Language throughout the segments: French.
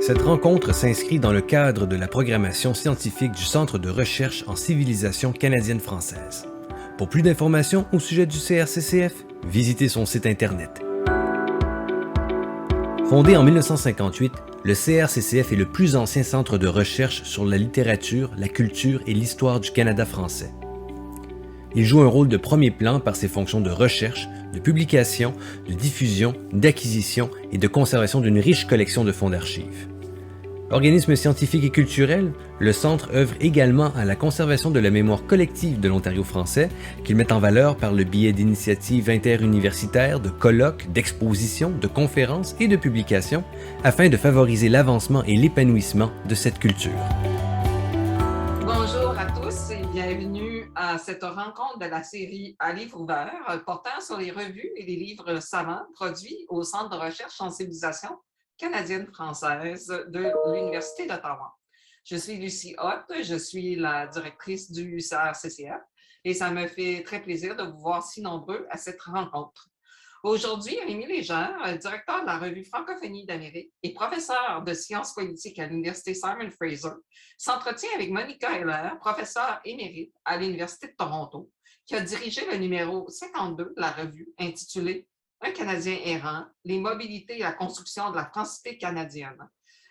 Cette rencontre s'inscrit dans le cadre de la programmation scientifique du Centre de recherche en civilisation canadienne-française. Pour plus d'informations au sujet du CRCCF, visitez son site Internet. Fondé en 1958, le CRCCF est le plus ancien centre de recherche sur la littérature, la culture et l'histoire du Canada français. Il joue un rôle de premier plan par ses fonctions de recherche, de publication, de diffusion, d'acquisition et de conservation d'une riche collection de fonds d'archives. Organisme scientifique et culturel, le Centre œuvre également à la conservation de la mémoire collective de l'Ontario français, qu'il met en valeur par le biais d'initiatives interuniversitaires, de colloques, d'expositions, de conférences et de publications, afin de favoriser l'avancement et l'épanouissement de cette culture. Bonjour à tous et bienvenue à cette rencontre de la série À livre ouvert portant sur les revues et les livres savants produits au Centre de recherche en civilisation canadienne-française de l'Université d'Ottawa. Je suis Lucie Hott, je suis la directrice du CRCCF et ça me fait très plaisir de vous voir si nombreux à cette rencontre. Aujourd'hui, Rémi Légère, directeur de la revue Francophonie d'Amérique et professeur de sciences politiques à l'Université Simon Fraser, s'entretient avec Monica Heller, professeure émérite à l'Université de Toronto, qui a dirigé le numéro 52 de la revue intitulé Un Canadien errant, les mobilités et la construction de la francité canadienne.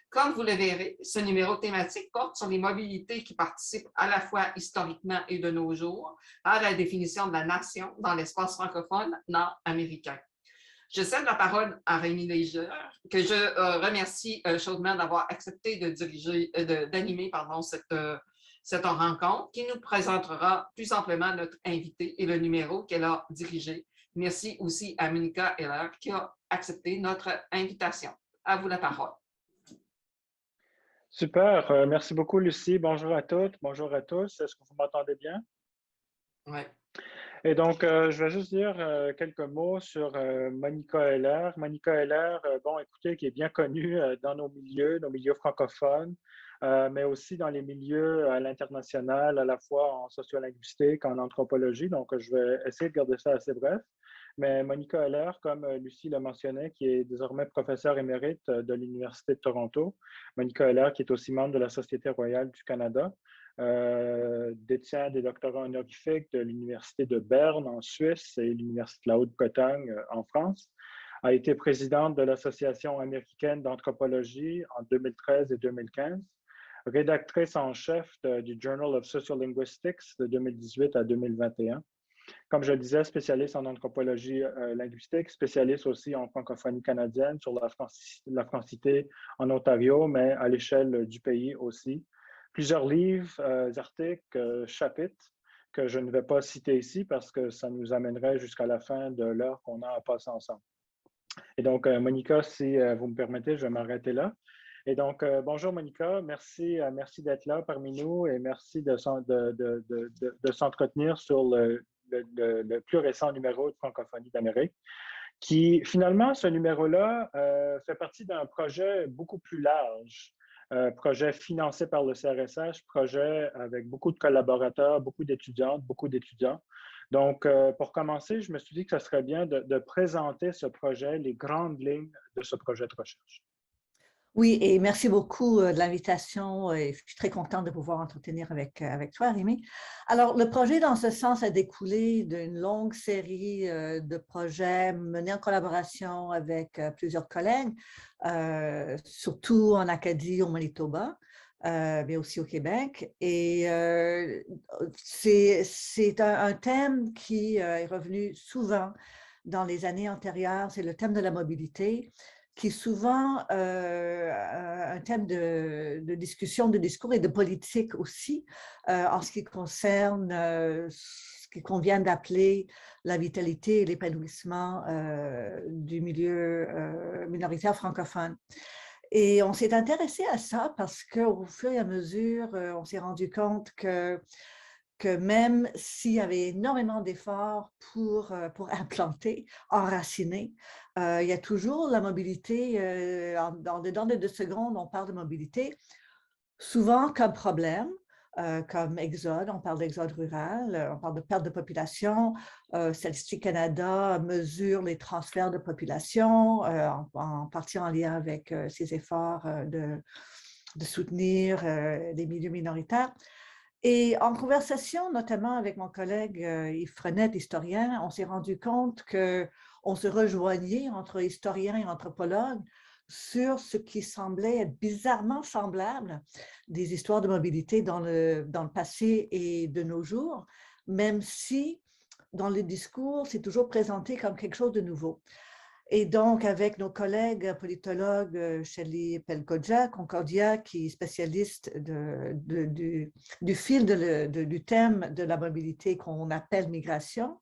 Comme vous le verrez, ce numéro thématique porte sur les mobilités qui participent à la fois historiquement et de nos jours à la définition de la nation dans l'espace francophone nord-américain. Je cède la parole à Rémi Légère, que je remercie chaudement d'avoir accepté d'animer cette rencontre, qui nous présentera plus amplement notre invité et le numéro qu'elle a dirigé. Merci aussi à Monica Heller qui a accepté notre invitation. À vous la parole. Super, merci beaucoup Lucie. Bonjour à toutes, bonjour à tous. Est-ce que vous m'entendez bien? Oui. Et donc, je vais juste dire quelques mots sur Monica Heller. Monica Heller, bon, écoutez, qui est bien connue dans nos milieux francophones, mais aussi dans les milieux à l'international, à la fois en sociolinguistique, en anthropologie. Donc, je vais essayer de garder ça assez bref. Mais Monica Heller, comme Lucie le mentionnait, qui est désormais professeure émérite de l'Université de Toronto. Monica Heller, qui est aussi membre de la Société royale du Canada, détient des doctorats honorifiques de l'Université de Berne en Suisse et l'Université de la Haute-Bretagne en France. A été présidente de l'Association américaine d'anthropologie en 2013 et 2015. Rédactrice en chef du Journal of Sociolinguistics de 2018 à 2021. Comme je le disais, spécialiste en anthropologie linguistique, spécialiste aussi en francophonie canadienne sur la francité en Ontario, mais à l'échelle du pays aussi. Plusieurs livres, articles, chapitres que je ne vais pas citer ici parce que ça nous amènerait jusqu'à la fin de l'heure qu'on a à passer ensemble. Et donc, Monica, si vous me permettez, je vais m'arrêter là. Et donc, bonjour Monica, merci d'être là parmi nous et merci de s'entretenir sur le plus récent numéro de Francophonie d'Amérique, qui finalement, ce numéro-là fait partie d'un projet beaucoup plus large, projet financé par le CRSH, projet avec beaucoup de collaborateurs, beaucoup d'étudiantes, beaucoup d'étudiants. Donc, pour commencer, je me suis dit que ce serait bien de présenter ce projet, les grandes lignes de ce projet de recherche. Oui, et merci beaucoup de l'invitation. Je suis très contente de pouvoir entretenir avec toi, Rémi. Alors, le projet, dans ce sens, a découlé d'une longue série de projets menés en collaboration avec plusieurs collègues, surtout en Acadie, au Manitoba, mais aussi au Québec. Et c'est un thème qui est revenu souvent dans les années antérieures, c'est le thème de la mobilité, qui est souvent un thème de discussion, de discours et de politique aussi, en ce qui concerne ce qu'il convient d'appeler la vitalité et l'épanouissement du milieu minoritaire francophone. Et on s'est intéressé à ça parce qu'au fur et à mesure, on s'est rendu compte que même s'il y avait énormément d'efforts pour implanter, enraciner, il y a toujours la mobilité, dans les 2 secondes, on parle de mobilité, souvent comme problème, comme exode, on parle d'exode rural, on parle de perte de population. Statistique Canada mesure les transferts de population, en partie en lien avec ses efforts de soutenir les milieux minoritaires. Et en conversation, notamment avec mon collègue Yves Frenette, historien, on s'est rendu compte qu'on se rejoignait entre historiens et anthropologues sur ce qui semblait être bizarrement semblable des histoires de mobilité dans le passé et de nos jours, même si dans les discours, c'est toujours présenté comme quelque chose de nouveau. Et donc, avec nos collègues politologues, Shelley Concordia, qui est spécialiste du fil du thème de la mobilité qu'on appelle migration,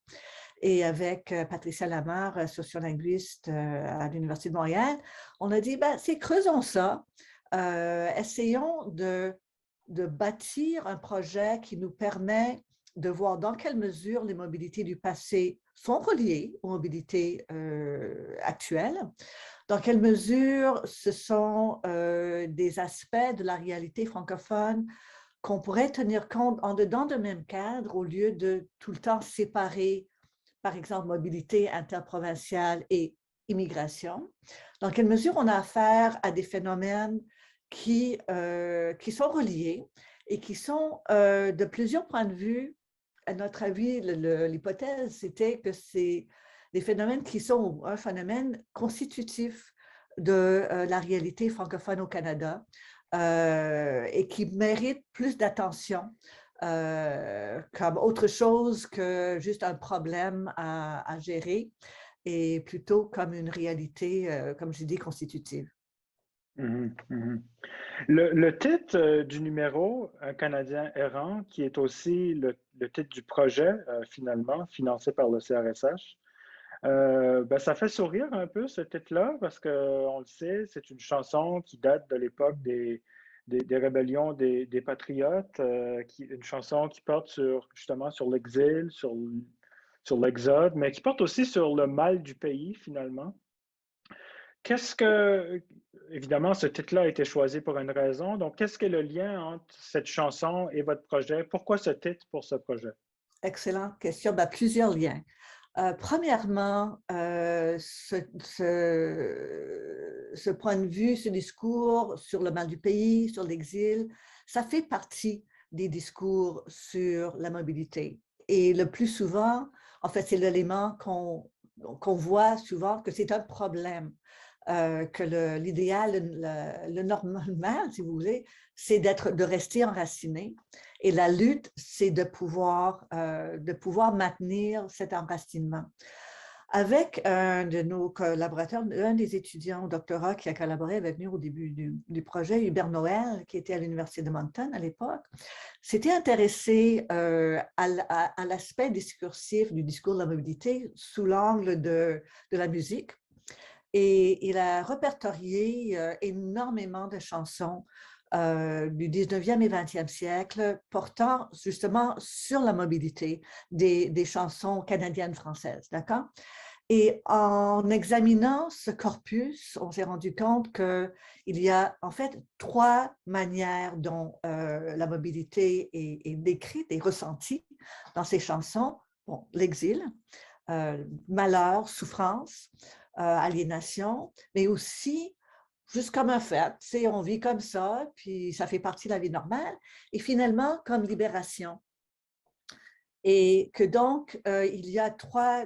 et avec Patricia Lamarre, sociolinguiste à l'Université de Montréal, on a dit, c'est creusons ça, essayons de bâtir un projet qui nous permet de voir dans quelle mesure les mobilités du passé sont reliées aux mobilités actuelles, dans quelle mesure ce sont des aspects de la réalité francophone qu'on pourrait tenir compte en dedans d'un même cadre au lieu de tout le temps séparer, par exemple, mobilité interprovinciale et immigration, dans quelle mesure on a affaire à des phénomènes qui sont reliés et qui sont de plusieurs points de vue. À notre avis, l'hypothèse, c'était que c'est des phénomènes qui sont un phénomène constitutif de la réalité francophone au Canada et qui méritent plus d'attention comme autre chose que juste un problème à gérer et plutôt comme une réalité, comme je dis, constitutive. Mhm, mhm. Le titre du numéro, Un Canadien errant, qui est aussi le titre du projet, finalement, financé par le CRSH, ça fait sourire un peu ce titre-là, parce qu'on le sait, c'est une chanson qui date de l'époque des rébellions des Patriotes, une chanson qui porte justement sur l'exil, sur l'exode, mais qui porte aussi sur le mal du pays, finalement. Évidemment, ce titre-là a été choisi pour une raison. Donc, qu'est-ce que le lien entre cette chanson et votre projet? Pourquoi ce titre pour ce projet? Excellente question. Plusieurs liens. Premièrement, ce point de vue, ce discours sur le mal du pays, sur l'exil, ça fait partie des discours sur la mobilité. Et le plus souvent, en fait, c'est l'élément qu'on voit souvent que c'est un problème. Que l'idéal, le normal, si vous voulez, c'est de rester enraciné. Et la lutte, c'est de pouvoir maintenir cet enracinement. Avec un de nos collaborateurs, un des étudiants au doctorat qui a collaboré avec nous au début du projet, Hubert Noël, qui était à l'Université de Moncton à l'époque, s'était intéressé à l'aspect discursif du discours de la mobilité sous l'angle de la musique. Et il a répertorié énormément de chansons du 19e et 20e siècle portant justement sur la mobilité des chansons canadiennes-françaises, d'accord? Et en examinant ce corpus, on s'est rendu compte qu'il y a en fait 3 manières dont la mobilité est décrite et ressentie dans ces chansons. Bon, l'exil, malheur, souffrance, aliénation, mais aussi juste comme un fait, on vit comme ça, puis ça fait partie de la vie normale, et finalement comme libération. Et que donc, il y a trois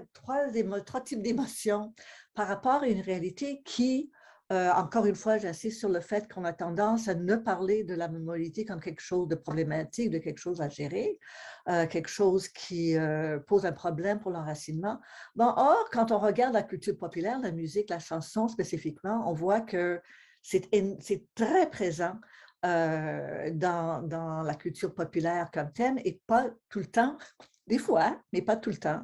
types d'émotions par rapport à une réalité qui, encore une fois, j'insiste sur le fait qu'on a tendance à ne parler de la mobilité comme quelque chose de problématique, de quelque chose à gérer, quelque chose qui pose un problème pour l'enracinement. Or, quand on regarde la culture populaire, la musique, la chanson spécifiquement, on voit que c'est très présent dans la culture populaire comme thème et pas tout le temps, des fois, mais pas tout le temps,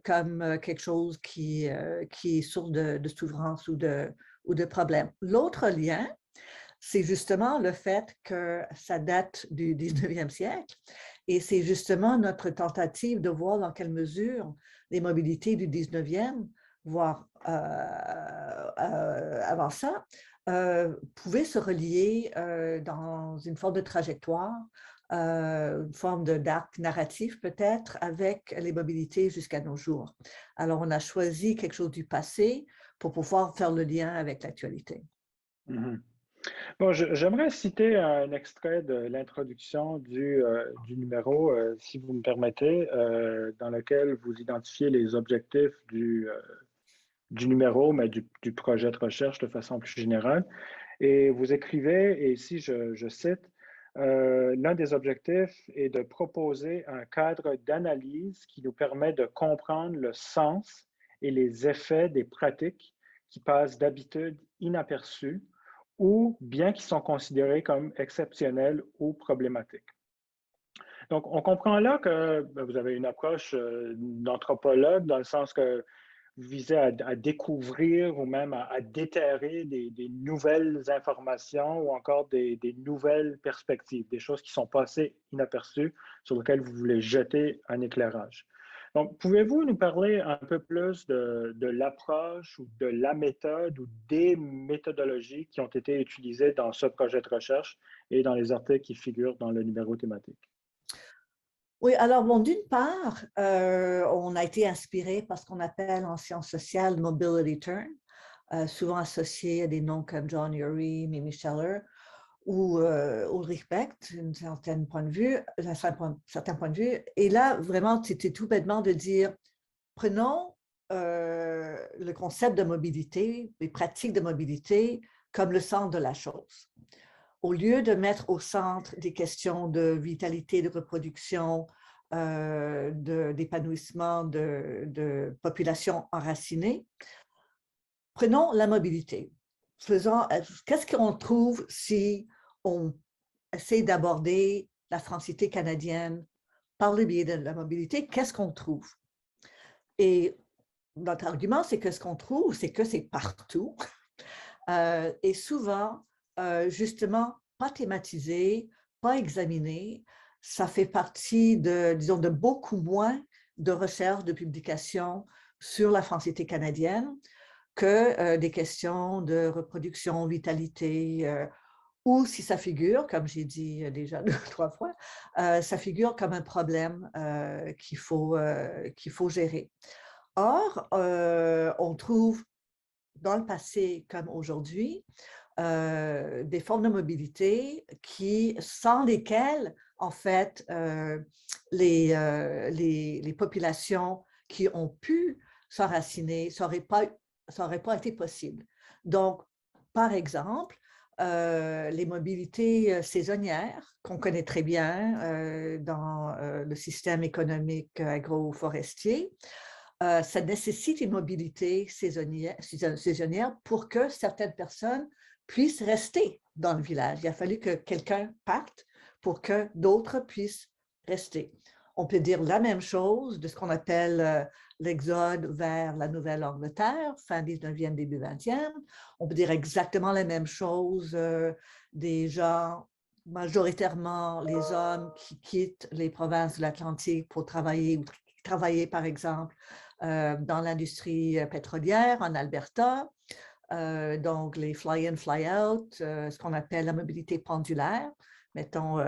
comme quelque chose qui est source de souffrance ou de problème. L'autre lien, c'est justement le fait que ça date du 19e siècle et c'est justement notre tentative de voir dans quelle mesure les mobilités du 19e, voire avant ça, pouvaient se relier dans une forme de trajectoire une forme d'arc narratif peut-être avec les mobilités jusqu'à nos jours. Alors, on a choisi quelque chose du passé pour pouvoir faire le lien avec l'actualité. Mhm. Bon, j'aimerais citer un extrait de l'introduction du numéro, si vous me permettez, dans lequel vous identifiez les objectifs du numéro, mais du projet de recherche de façon plus générale. Et vous écrivez, et ici je cite, l'un des objectifs est de proposer un cadre d'analyse qui nous permet de comprendre le sens et les effets des pratiques qui passent d'habitude inaperçues ou bien qui sont considérées comme exceptionnelles ou problématiques. Donc, on comprend là que vous avez une approche d'anthropologue dans le sens que vous visez à découvrir ou même à déterrer des nouvelles informations ou encore des nouvelles perspectives, des choses qui sont passées inaperçues sur lesquelles vous voulez jeter un éclairage. Donc, pouvez-vous nous parler un peu plus de l'approche ou de la méthode ou des méthodologies qui ont été utilisées dans ce projet de recherche et dans les articles qui figurent dans le numéro thématique? Oui, alors bon, d'une part, on a été inspiré par ce qu'on appelle en sciences sociales mobility turn, souvent associé à des noms comme John Urey, Mimi Scheller ou Ulrich Becht, d'un certain point de vue. Et là, vraiment, c'était tout bêtement de dire, prenons le concept de mobilité, les pratiques de mobilité comme le centre de la chose. Au lieu de mettre au centre des questions de vitalité, de reproduction, d'épanouissement de populations enracinées, prenons la mobilité. Qu'est-ce qu'on trouve si on essaie d'aborder la francité canadienne par le biais de la mobilité? Qu'est-ce qu'on trouve? Et notre argument, c'est que ce qu'on trouve, c'est que c'est partout. Et souvent, justement, pas thématisé, pas examiné. Ça fait partie disons, de beaucoup moins de recherches, de publications sur la francité canadienne que des questions de reproduction, vitalité, ou si ça figure, comme j'ai dit déjà 2 ou 3 fois, ça figure comme un problème qu'il faut gérer. Or, on trouve dans le passé comme aujourd'hui, des formes de mobilité sans lesquelles, en fait, les populations qui ont pu s'enraciner, ça n'aurait pas été possible. Donc, par exemple, les mobilités saisonnières qu'on connaît très bien dans le système économique agroforestier, ça nécessite une mobilité saisonnière pour que certaines personnes puissent rester dans le village. Il a fallu que quelqu'un parte pour que d'autres puissent rester. On peut dire la même chose de ce qu'on appelle l'exode vers la Nouvelle-Angleterre, fin 19e, début 20e. On peut dire exactement la même chose des gens, majoritairement les hommes qui quittent les provinces de l'Atlantique pour travailler, par exemple, dans l'industrie pétrolière en Alberta, donc les fly-in, fly-out, ce qu'on appelle la mobilité pendulaire, mettons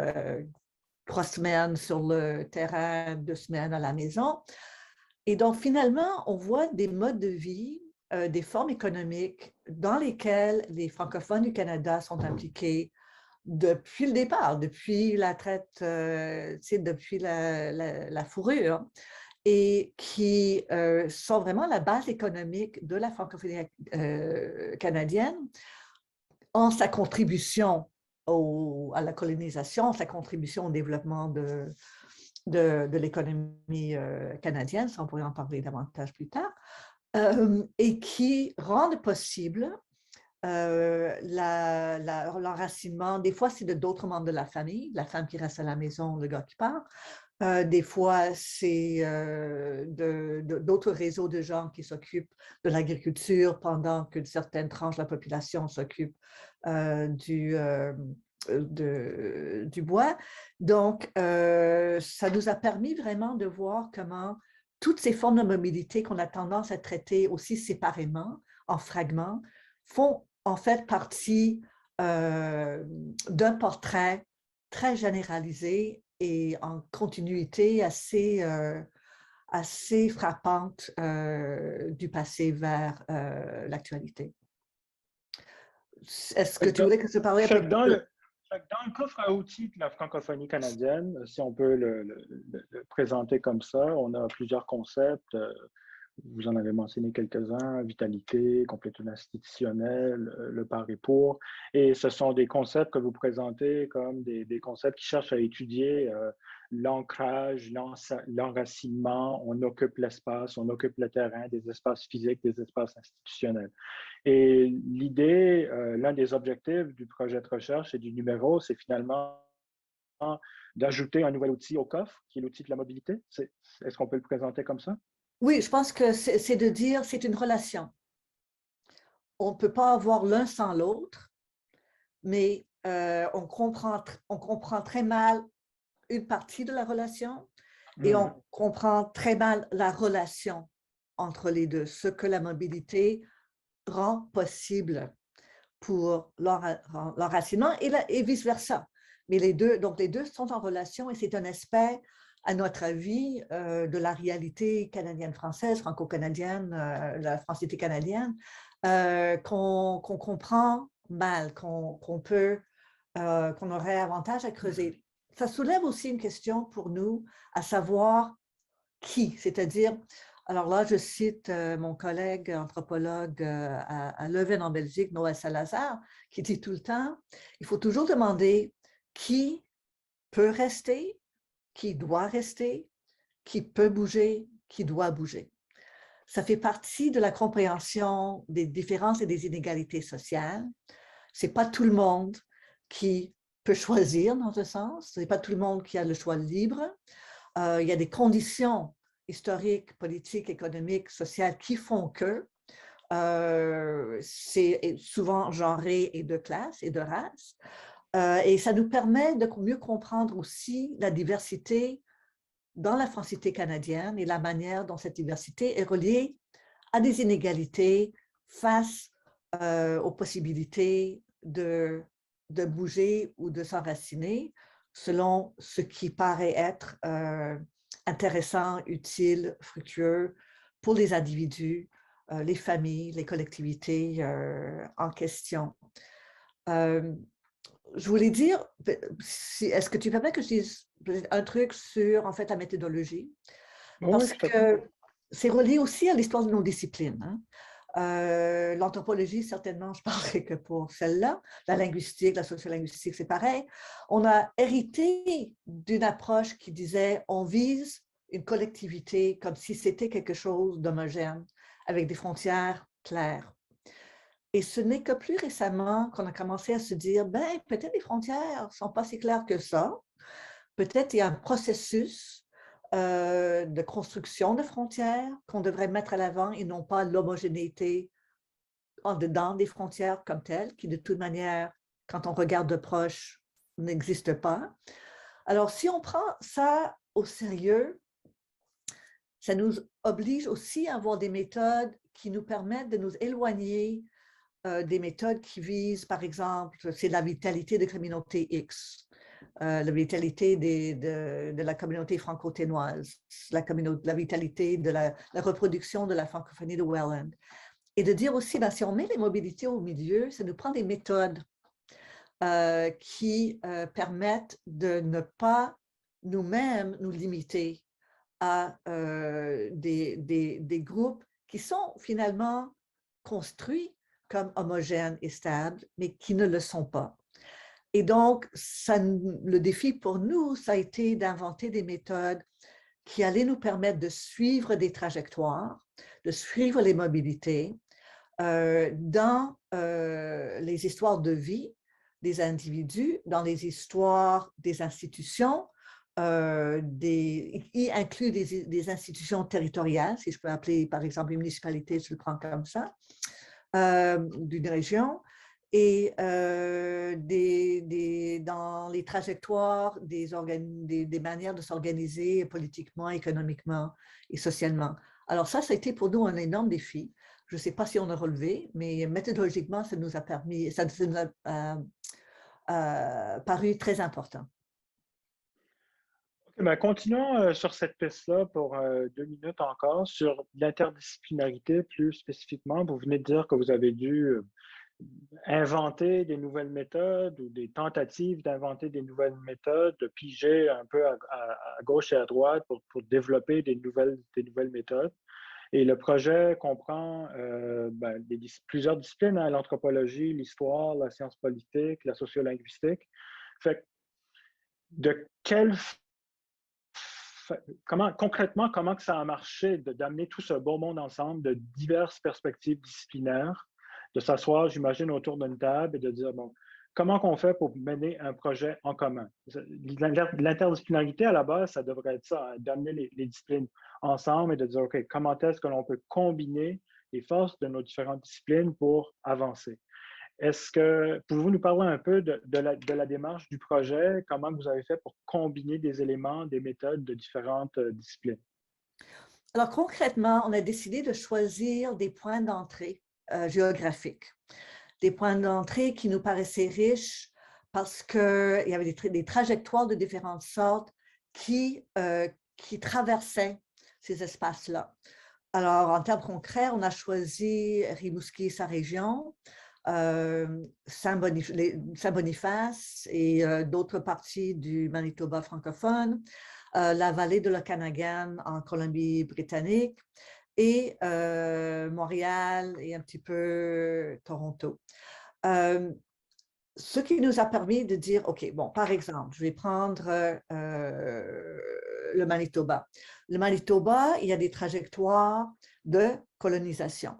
3 semaines sur le terrain, 2 semaines à la maison. Et donc finalement, on voit des modes de vie, des formes économiques dans lesquelles les francophones du Canada sont impliqués depuis le départ, depuis la traite, depuis la fourrure, et qui sont vraiment la base économique de la francophonie canadienne en sa contribution à la colonisation, sa contribution au développement de l'économie canadienne, ça on pourrait en parler davantage plus tard, et qui rendent possible l'enracinement. Des fois, c'est d'autres membres de la famille, la femme qui reste à la maison, le gars qui part. Des fois, c'est d'autres réseaux de gens qui s'occupent de l'agriculture pendant que certaines tranches de la population s'occupent du bois. Donc, ça nous a permis vraiment de voir comment toutes ces formes de mobilité qu'on a tendance à traiter aussi séparément, en fragments, font en fait partie d'un portrait très généralisée et en continuité assez frappante du passé vers l'actualité. Est-ce que Fait que tu dans, voulais que je parle un fait peu que plus dans de... le coffre à outils de la francophonie canadienne, si on peut le présenter comme ça, on a plusieurs concepts. Vous en avez mentionné quelques-uns, vitalité, complétude institutionnelle, le par et pour. Et ce sont des concepts que vous présentez comme des concepts qui cherchent à étudier l'ancrage, l'enracinement, on occupe l'espace, on occupe le terrain, des espaces physiques, des espaces institutionnels. Et l'idée, l'un des objectifs du projet de recherche et du numéro, c'est finalement d'ajouter un nouvel outil au coffre, qui est l'outil de la mobilité. Est-ce qu'on peut le présenter comme ça? Oui, je pense que c'est de dire c'est une relation. On ne peut pas avoir l'un sans l'autre, mais on comprend très mal une partie de la relation et on comprend très mal la relation entre les deux, ce que la mobilité rend possible pour l'enracinement et vice-versa. Mais les deux sont en relation et c'est un aspect, à notre avis, de la réalité canadienne-française, franco-canadienne, la francité canadienne, qu'on comprend mal, qu'on aurait avantage à creuser. Ça soulève aussi une question pour nous, à savoir qui, c'est-à-dire, alors là, je cite mon collègue anthropologue à Leuven en Belgique, Noël Salazar, qui dit tout le temps, il faut toujours demander qui peut rester, qui doit rester, qui peut bouger, qui doit bouger. Ça fait partie de la compréhension des différences et des inégalités sociales. Ce n'est pas tout le monde qui peut choisir dans ce sens, ce n'est pas tout le monde qui a le choix libre. Il y a des conditions historiques, politiques, économiques, sociales qui font que c'est souvent genré et de classe et de race. Et ça nous permet de mieux comprendre aussi la diversité dans la francité canadienne et la manière dont cette diversité est reliée à des inégalités face aux possibilités de bouger ou de s'enraciner selon ce qui paraît être intéressant, utile, fructueux pour les individus, les familles, les collectivités en question. Je voulais dire, est-ce que tu permets que je dise un truc sur en fait la méthodologie? Parce que c'est relié aussi à l'histoire de nos disciplines. Hein. L'anthropologie, certainement, je ne parlerai que pour celle-là. La linguistique, la sociolinguistique, c'est pareil. On a hérité d'une approche qui disait on vise une collectivité comme si c'était quelque chose d'homogène, avec des frontières claires. Et ce n'est que plus récemment qu'on a commencé à se dire, ben, peut-être les frontières ne sont pas si claires que ça. Peut-être il y a un processus de construction de frontières qu'on devrait mettre à l'avant et non pas l'homogénéité en dedans des frontières comme telles, qui de toute manière, quand on regarde de proche, n'existe pas. Alors, si on prend ça au sérieux, ça nous oblige aussi à avoir des méthodes qui nous permettent de nous éloigner des méthodes qui visent, par exemple, c'est la vitalité de communauté X, la vitalité de la communauté franco-ténoise, la vitalité de la reproduction de la francophonie de Welland. Et de dire aussi, ben, si on met les mobilités au milieu, ça nous prend des méthodes qui permettent de ne pas nous-mêmes nous limiter à des groupes qui sont finalement construits comme homogènes et stables, mais qui ne le sont pas. Et donc, le défi pour nous, ça a été d'inventer des méthodes qui allaient nous permettre de suivre des trajectoires, de suivre les mobilités dans les histoires de vie des individus, dans les histoires des institutions, y inclut des institutions territoriales, si je peux appeler par exemple une municipalité, je le prends comme ça, d'une région, et dans les trajectoires des manières de s'organiser politiquement, économiquement et socialement. Alors ça a été pour nous un énorme défi. Je ne sais pas si on a relevé, mais méthodologiquement, ça nous a paru très important. Ok, ben, continuons sur cette piste-là pour 2 minutes encore, sur l'interdisciplinarité plus spécifiquement. Vous venez de dire que vous avez dû inventer des nouvelles méthodes ou des tentatives d'inventer des nouvelles méthodes, de piger un peu à gauche et à droite pour développer des nouvelles méthodes. Et le projet comprend ben, plusieurs disciplines, hein, l'anthropologie, l'histoire, la science politique, la sociolinguistique. Fait que de quelle concrètement, comment que ça a marché d'amener tout ce beau monde ensemble, de diverses perspectives disciplinaires, de s'asseoir, j'imagine, autour d'une table et de dire, bon, comment qu'on fait pour mener un projet en commun? L'interdisciplinarité, à la base, ça devrait être ça, hein, d'amener les disciplines ensemble et de dire, OK, comment est-ce que l'on peut combiner les forces de nos différentes disciplines pour avancer? Pouvez-vous nous parler un peu de la démarche du projet? Comment vous avez fait pour combiner des éléments, des méthodes de différentes disciplines? Alors concrètement, on a décidé de choisir des points d'entrée géographiques, des points d'entrée qui nous paraissaient riches parce qu'il y avait des trajectoires de différentes sortes qui traversaient ces espaces-là. Alors, en termes concrets, on a choisi Rimouski et sa région, Saint-Boniface et d'autres parties du Manitoba francophone, la vallée de l'Okanagan en Colombie-Britannique et Montréal et un petit peu Toronto. Ce qui nous a permis de dire, OK, bon, par exemple, je vais prendre le Manitoba. Le Manitoba, il y a des trajectoires de colonisation.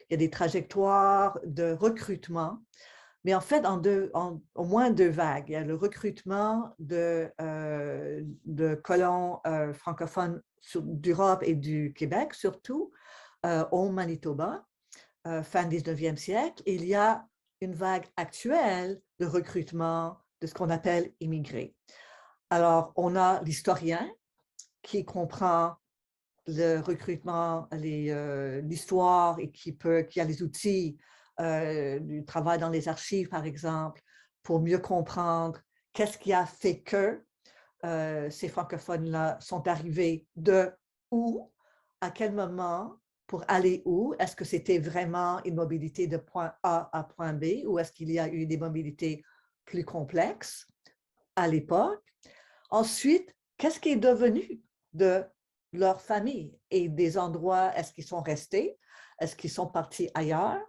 Il y a des trajectoires de recrutement, mais en fait, au moins deux vagues. Il y a le recrutement de colons francophones d'Europe et du Québec, surtout au Manitoba, fin 19e siècle. Il y a une vague actuelle de recrutement de ce qu'on appelle immigrés. Alors, on a l'historien qui comprend le recrutement, l'histoire et qui a les outils du travail dans les archives, par exemple, pour mieux comprendre qu'est-ce qui a fait que ces francophones-là sont arrivés de où, à quel moment, pour aller où? Est-ce que c'était vraiment une mobilité de point A à point B ou est-ce qu'il y a eu des mobilités plus complexes à l'époque? Ensuite, qu'est-ce qui est devenu de leur famille et des endroits? Est-ce qu'ils sont restés? Est-ce qu'ils sont partis ailleurs?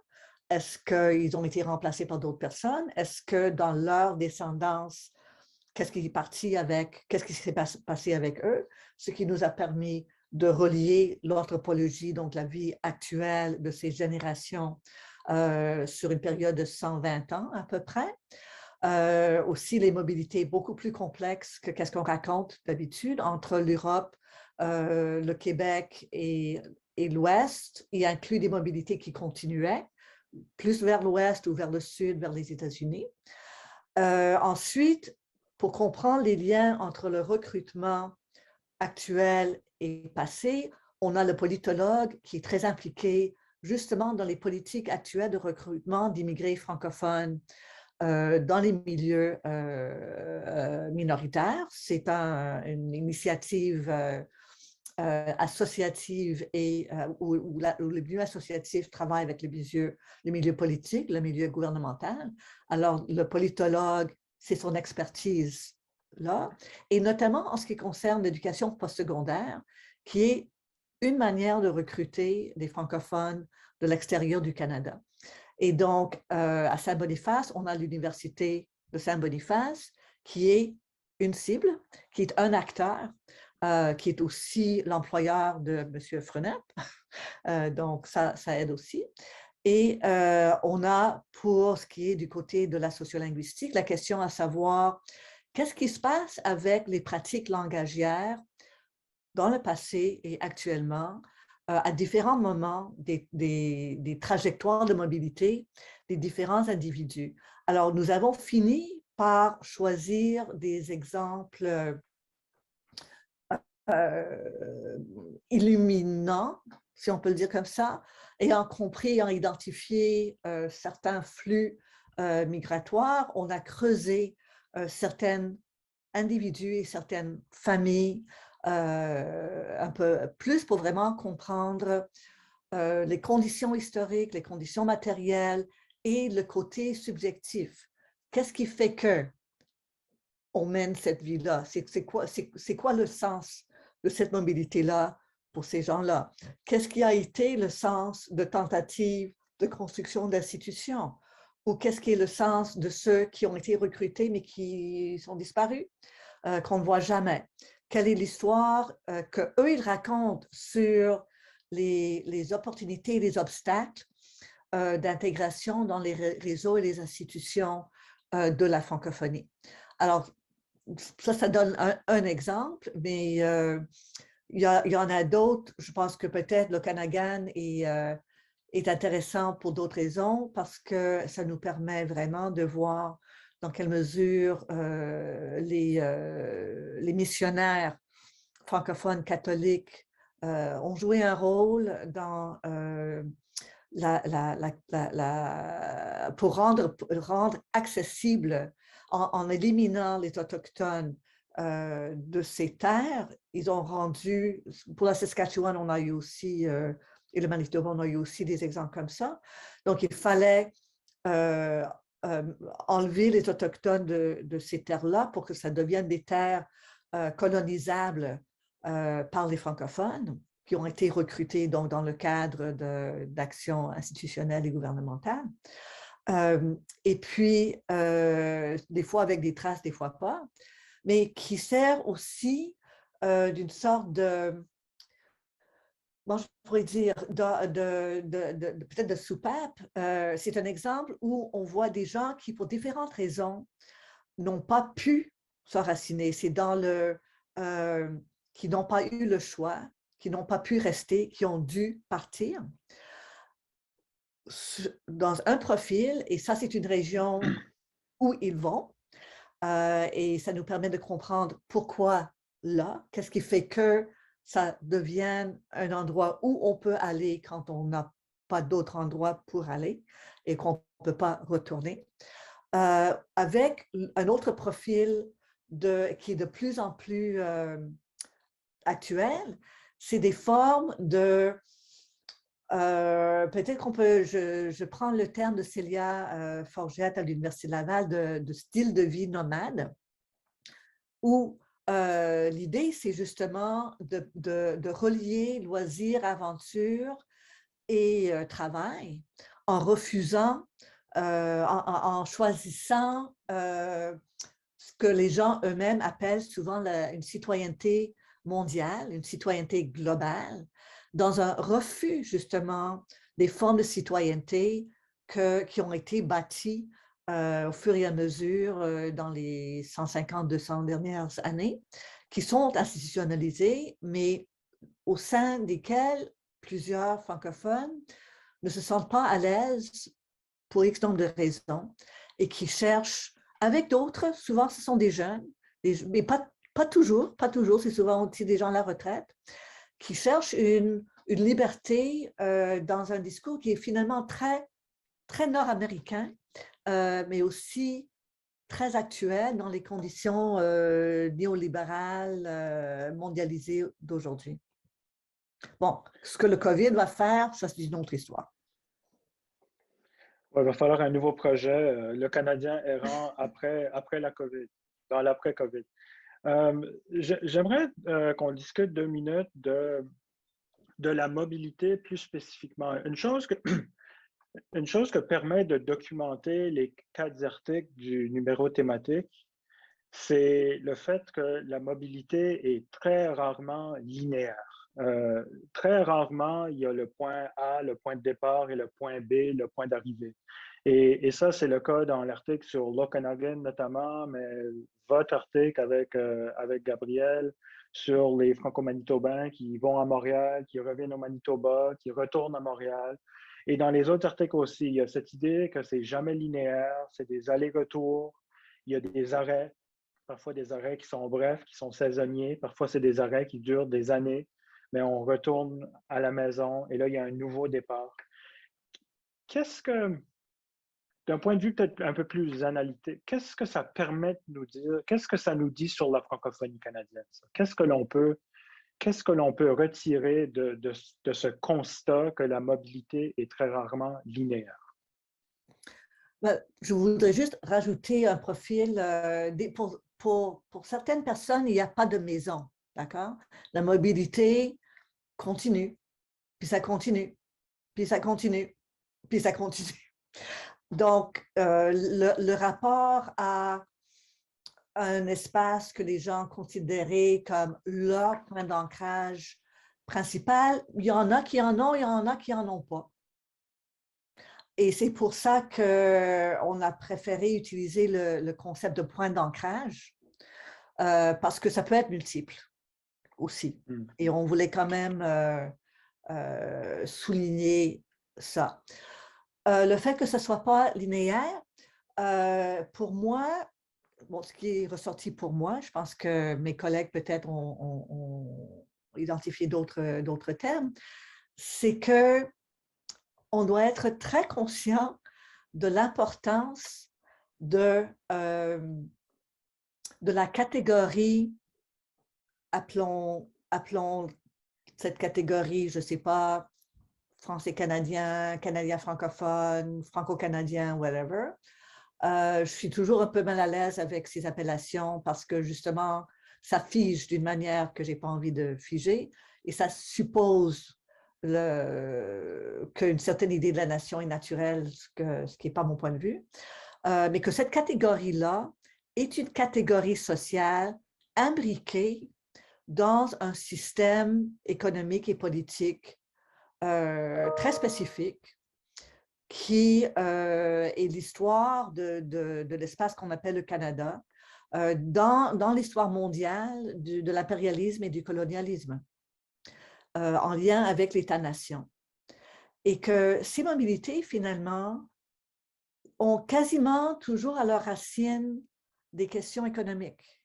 Est-ce qu'ils ont été remplacés par d'autres personnes? Est-ce que dans leur descendance, qu'est-ce qui s'est passé avec eux? Ce qui nous a permis de relier l'anthropologie, donc la vie actuelle de ces générations sur une période de 120 ans à peu près. Aussi les mobilités beaucoup plus complexes que qu'est-ce qu'on raconte d'habitude entre l'Europe, le Québec et l'Ouest. Il inclut des mobilités qui continuaient, plus vers l'Ouest ou vers le Sud, vers les États-Unis. Ensuite, pour comprendre les liens entre le recrutement actuel et passé, on a le politologue qui est très impliqué justement dans les politiques actuelles de recrutement d'immigrés francophones dans les milieux minoritaires. C'est une initiative associative et où le milieu associatif travaille avec le milieu politique, le milieu gouvernemental. Alors, le politologue, c'est son expertise là, et notamment en ce qui concerne l'éducation postsecondaire, qui est une manière de recruter des francophones de l'extérieur du Canada. Et donc, à Saint-Boniface, on a l'Université de Saint-Boniface, qui est une cible, qui est un acteur, qui est aussi l'employeur de M. Frenette. Donc, ça aide aussi. Et on a, pour ce qui est du côté de la sociolinguistique, la question à savoir qu'est-ce qui se passe avec les pratiques langagières dans le passé et actuellement, à différents moments des trajectoires de mobilité des différents individus. Alors, nous avons fini par choisir des exemples illuminants, si on peut le dire comme ça, ayant compris, ayant identifié certains flux migratoires, on a creusé certaines individus et certaines familles un peu plus pour vraiment comprendre les conditions historiques, les conditions matérielles et le côté subjectif. Qu'est-ce qui fait que on mène cette vie-là? C'est quoi le sens de cette mobilité-là pour ces gens-là? Qu'est-ce qui a été le sens de tentatives de construction d'institutions? Ou qu'est-ce qui est le sens de ceux qui ont été recrutés mais qui sont disparus, qu'on ne voit jamais? Quelle est l'histoire qu'eux, ils racontent sur les opportunités et les obstacles d'intégration dans les réseaux et les institutions de la francophonie? Alors, ça donne un exemple, mais il y en a d'autres. Je pense que peut-être l'Okanagan est intéressant pour d'autres raisons parce que ça nous permet vraiment de voir dans quelle mesure les missionnaires francophones catholiques ont joué un rôle dans pour rendre accessible, en éliminant les Autochtones de ces terres, ils ont rendu, pour la Saskatchewan, on a eu aussi, et le Manitoba, on a eu aussi des exemples comme ça. Donc, il fallait enlever les Autochtones de ces terres-là pour que ça devienne des terres colonisables par les francophones qui ont été recrutés donc, dans le cadre d'actions institutionnelles et gouvernementales. Et puis, des fois avec des traces, des fois pas, mais qui sert aussi d'une sorte de, bon, je pourrais dire, peut-être de soupape. C'est un exemple où on voit des gens qui, pour différentes raisons, n'ont pas pu s'enraciner. C'est dans qui n'ont pas eu le choix, qui n'ont pas pu rester, qui ont dû partir dans un profil, et ça, c'est une région où ils vont, et ça nous permet de comprendre pourquoi là, qu'est-ce qui fait que ça devienne un endroit où on peut aller quand on n'a pas d'autre endroit pour aller et qu'on ne peut pas retourner, avec un autre profil qui est de plus en plus actuel, c'est des formes de peut-être qu'on peut, je prends le terme de Célia Forget à l'Université de Laval, de style de vie nomade, où l'idée, c'est justement de relier loisirs, aventure et travail en refusant, en choisissant ce que les gens eux-mêmes appellent souvent une citoyenneté mondiale, une citoyenneté globale, dans un refus justement des formes de citoyenneté qui ont été bâties au fur et à mesure dans les 150-200 dernières années, qui sont institutionnalisées, mais au sein desquelles plusieurs francophones ne se sentent pas à l'aise pour X nombre de raisons et qui cherchent avec d'autres, souvent ce sont des jeunes, mais pas toujours, c'est souvent aussi des gens à la retraite, qui cherchent une liberté dans un discours qui est finalement très, très nord-américain, mais aussi très actuel dans les conditions néolibérales, mondialisées d'aujourd'hui. Bon, ce que le COVID va faire, ça c'est une autre histoire. Ouais, il va falloir un nouveau projet, le Canadien errant après la COVID, dans l'après-COVID. J'aimerais qu'on discute 2 minutes de la mobilité plus spécifiquement. Une chose que permet de documenter les 4 articles du numéro thématique, c'est le fait que la mobilité est très rarement linéaire. Très rarement, il y a le point A, le point de départ et le point B, le point d'arrivée. Et ça, c'est le cas dans l'article sur l'Okanagan notamment, mais votre article avec Gabriel sur les Franco-Manitobains qui vont à Montréal, qui reviennent au Manitoba, qui retournent à Montréal. Et dans les autres articles aussi, il y a cette idée que c'est jamais linéaire, c'est des allers-retours, il y a des arrêts, parfois des arrêts qui sont brefs, qui sont saisonniers, parfois c'est des arrêts qui durent des années, mais on retourne à la maison et là, il y a un nouveau départ. d'un point de vue peut-être un peu plus analytique, qu'est-ce que ça permet de nous dire? Qu'est-ce que ça nous dit sur la francophonie canadienne, ça? Qu'est-ce que l'on peut retirer de ce constat que la mobilité est très rarement linéaire? Ben, je voudrais juste rajouter un profil. Pour certaines personnes, il n'y a pas de maison, d'accord? La mobilité continue, puis ça continue, puis ça continue, puis ça continue. Donc, le rapport à un espace que les gens considéraient comme leur point d'ancrage principal, il y en a qui en ont, il y en a qui n'en ont pas. Et c'est pour ça qu'on a préféré utiliser le concept de point d'ancrage, parce que ça peut être multiple aussi. Et on voulait quand même souligner ça. Le fait que ce ne soit pas linéaire, pour moi, bon, ce qui est ressorti pour moi, je pense que mes collègues peut-être ont identifié d'autres termes, c'est qu'on doit être très conscient de l'importance de la catégorie, appelons cette catégorie, je ne sais pas, français-canadien, canadien francophone, franco-canadien, whatever. Je suis toujours un peu mal à l'aise avec ces appellations parce que justement, ça fige d'une manière que je n'ai pas envie de figer et ça suppose qu'une certaine idée de la nation est naturelle, ce qui n'est pas mon point de vue, mais que cette catégorie-là est une catégorie sociale imbriquée dans un système économique et politique très spécifique qui est l'histoire de l'espace qu'on appelle le Canada dans l'histoire mondiale de l'impérialisme et du colonialisme en lien avec l'État-nation. Et que ces mobilités, finalement, ont quasiment toujours à leur racine des questions économiques.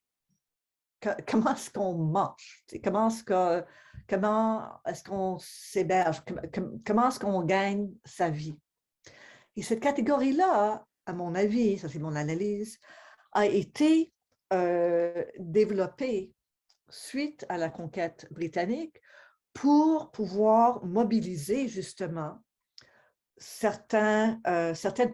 Comment est-ce qu'on mange? Comment est-ce qu'on s'héberge? Comment est-ce qu'on gagne sa vie? Et cette catégorie-là, à mon avis, ça c'est mon analyse, a été développée suite à la conquête britannique pour pouvoir mobiliser justement certaines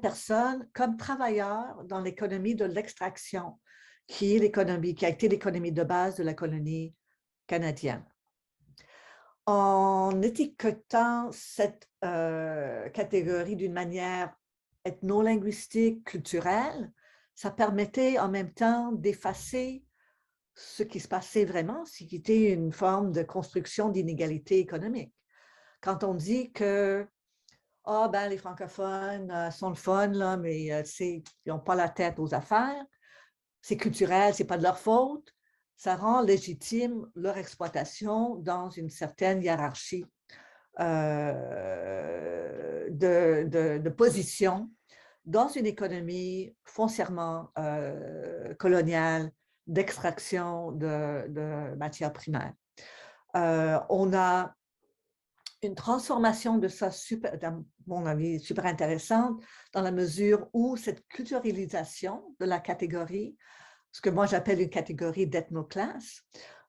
personnes comme travailleurs dans l'économie de l'extraction, qui a été l'économie de base de la colonie canadienne. En étiquetant cette catégorie d'une manière ethno-linguistique, culturelle, ça permettait en même temps d'effacer ce qui se passait vraiment, ce qui était une forme de construction d'inégalité économique. Quand on dit que les francophones sont le fun, là, mais ils n'ont pas la tête aux affaires, c'est culturel, ce n'est pas de leur faute, ça rend légitime leur exploitation dans une certaine hiérarchie de position dans une économie foncièrement coloniale d'extraction de matières primaires. On a une transformation de ça, à mon avis, super intéressante, dans la mesure où cette culturalisation de la catégorie, ce que moi j'appelle une catégorie d'ethnoclasse,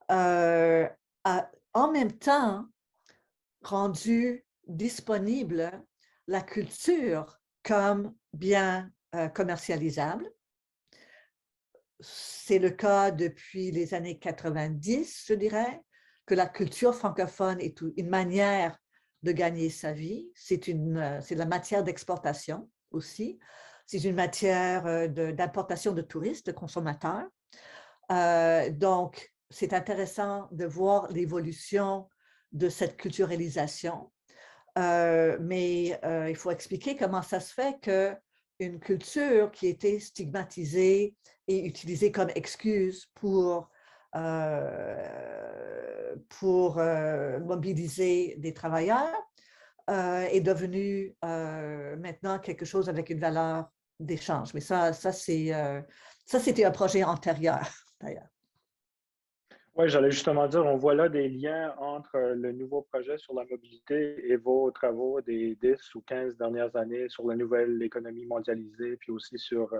a en même temps rendu disponible la culture comme bien commercialisable. C'est le cas depuis les années 90, je dirais, que la culture francophone est une manière de gagner sa vie. C'est de la matière d'exportation aussi. C'est une matière d'importation de touristes, de consommateurs. Donc, c'est intéressant de voir l'évolution de cette culturalisation. Mais il faut expliquer comment ça se fait qu'une culture qui était stigmatisée et utilisée comme excuse pour mobiliser des travailleurs est devenue maintenant quelque chose avec une valeur d'échange. Mais ça c'était un projet antérieur, d'ailleurs. Oui, j'allais justement dire, on voit là des liens entre le nouveau projet sur la mobilité et vos travaux des 10 ou 15 dernières années sur la nouvelle économie mondialisée, puis aussi sur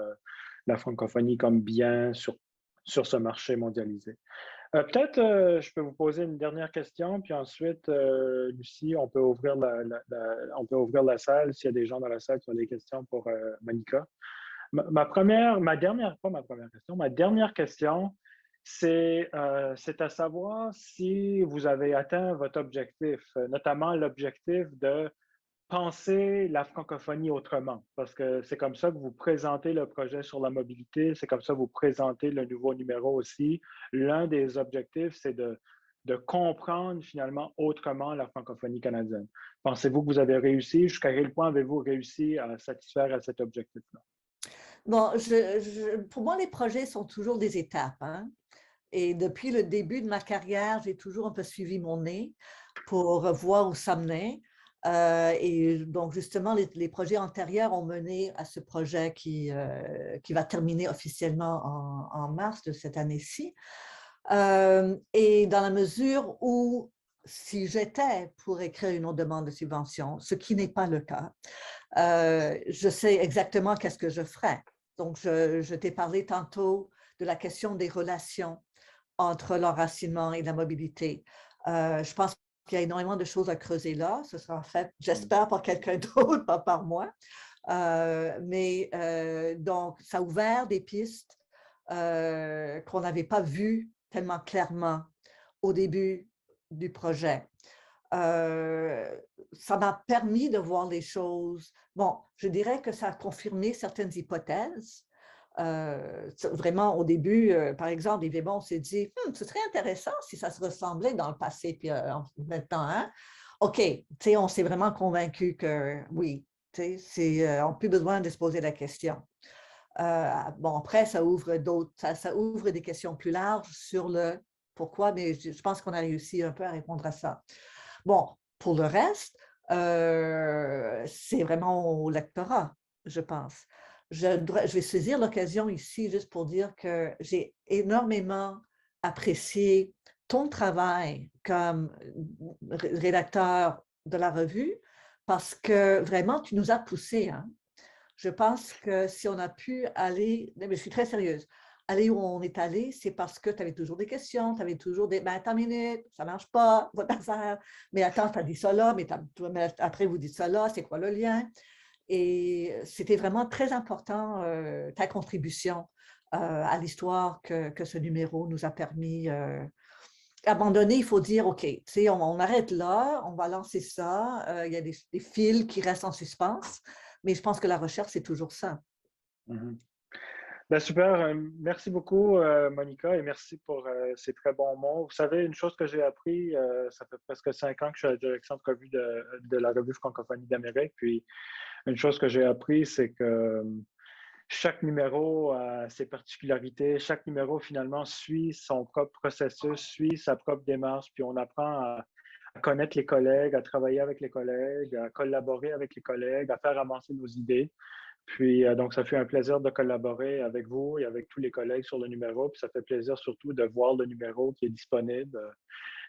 la francophonie comme bien sur ce marché mondialisé. Peut-être, je peux vous poser une dernière question, puis ensuite, Lucie, on peut ouvrir on peut ouvrir la salle s'il y a des gens dans la salle qui ont des questions pour Monica. Ma dernière question, c'est à savoir si vous avez atteint votre objectif, notamment l'objectif de penser la francophonie autrement, parce que c'est comme ça que vous présentez le projet sur la mobilité, c'est comme ça que vous présentez le nouveau numéro aussi. L'un des objectifs, c'est de comprendre finalement autrement la francophonie canadienne. Pensez-vous que vous avez réussi? Jusqu'à quel point avez-vous réussi à satisfaire à cet objectif-là? Bon, pour moi, les projets sont toujours des étapes, hein. Et depuis le début de ma carrière, j'ai toujours un peu suivi mon nez pour voir où ça menait. Et donc, justement, les projets antérieurs ont mené à ce projet qui va terminer officiellement en mars de cette année-ci. Et dans la mesure où, si j'étais pour écrire une autre demande de subvention, ce qui n'est pas le cas, je sais exactement qu'est-ce que je ferais. Donc, je t'ai parlé tantôt de la question des relations entre l'enracinement et la mobilité. Je pense qu'il y a énormément de choses à creuser là. Ce sera fait, j'espère, par quelqu'un d'autre, pas par moi. Donc, ça a ouvert des pistes qu'on n'avait pas vues tellement clairement au début du projet. Ça m'a permis de voir les choses. Bon, je dirais que ça a confirmé certaines hypothèses. Vraiment, au début, par exemple, bon, on s'est dit, ce serait intéressant si ça se ressemblait dans le passé, puis maintenant, hein? OK, on s'est vraiment convaincu que oui, on n'a plus besoin de se poser la question. Bon, après, ça ouvre ça ouvre des questions plus larges sur le pourquoi, mais je pense qu'on a réussi un peu à répondre à ça. Bon, pour le reste, c'est vraiment au lectorat, je pense. Je vais saisir l'occasion ici juste pour dire que j'ai énormément apprécié ton travail comme rédacteur de la revue parce que vraiment, tu nous as poussés, hein. Je pense que si on a pu aller, mais je suis très sérieuse, aller où on est allé, c'est parce que tu avais toujours des questions, tu avais toujours des, ben attends une minute, ça ne marche pas, votre affaire, mais attends, tu as dit ça là, mais après vous dites ça là, c'est quoi le lien? Et c'était vraiment très important, ta contribution à l'histoire que ce numéro nous a permis. À un moment donné, il faut dire, OK, on arrête là, on va lancer ça, il y a des fils qui restent en suspens, mais je pense que la recherche, c'est toujours ça. Mm-hmm. Ben, super, merci beaucoup Monica et merci pour ces très bons mots. Vous savez, une chose que j'ai appris, ça fait presque 5 ans que je suis à la direction de revue de la revue Francophonie d'Amérique, puis une chose que j'ai appris, c'est que chaque numéro a ses particularités, chaque numéro finalement suit son propre processus, suit sa propre démarche, puis on apprend à connaître les collègues, à travailler avec les collègues, à collaborer avec les collègues, à faire avancer nos idées. Puis, donc, ça fait un plaisir de collaborer avec vous et avec tous les collègues sur le numéro. Puis, ça fait plaisir surtout de voir le numéro qui est disponible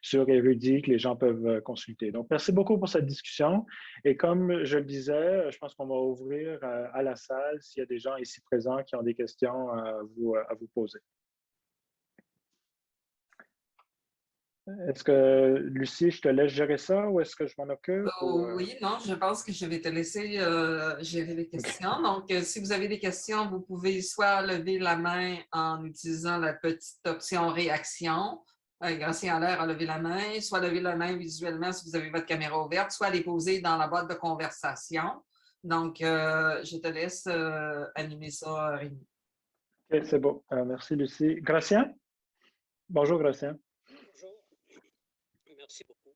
sur Érudit, que les gens peuvent consulter. Donc, merci beaucoup pour cette discussion. Et comme je le disais, je pense qu'on va ouvrir à la salle s'il y a des gens ici présents qui ont des questions à vous poser. Est-ce que, Lucie, je te laisse gérer ça ou est-ce que je m'en occupe? Oui, non, je pense que je vais te laisser gérer les questions. Donc, si vous avez des questions, vous pouvez soit lever la main en utilisant la petite option réaction. Gracien Allaire a levé la main, soit lever la main visuellement si vous avez votre caméra ouverte, soit les poser dans la boîte de conversation. Donc, je te laisse animer ça, Rémi. OK, c'est beau. Merci, Lucie. Gracien? Bonjour, Gracien. Bonjour. Merci beaucoup.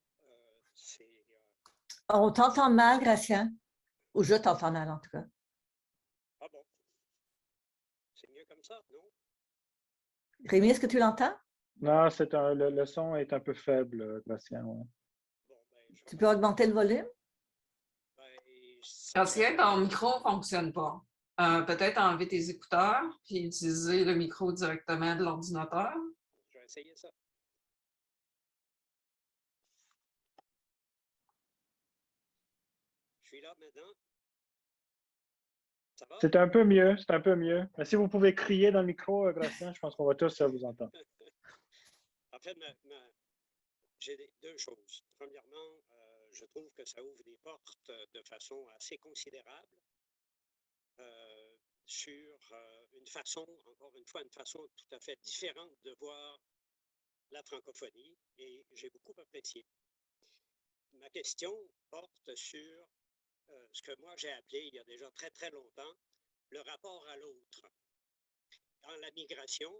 On t'entend mal, Gracien? Ou je t'entends mal, en tout cas. Ah bon? C'est mieux comme ça, non? Rémi, est-ce que tu l'entends? Non, le son est un peu faible, Gracien. Ouais. Bon, tu peux augmenter le volume? Gracien, ton micro ne fonctionne pas. Peut-être enlever tes écouteurs puis utiliser le micro directement de l'ordinateur. Je vais essayer ça. maintenant. Ça va? C'est un peu mieux, c'est un peu mieux. Mais si vous pouvez crier dans le micro, Gracien, je pense qu'on va tous vous entendre. En fait, j'ai deux choses. Premièrement, je trouve que ça ouvre des portes de façon assez considérable sur une façon, encore une fois, une façon tout à fait différente de voir la francophonie, et j'ai beaucoup apprécié. Ma question porte sur ce que moi j'ai appelé il y a déjà très très longtemps le rapport à l'autre. Dans la migration,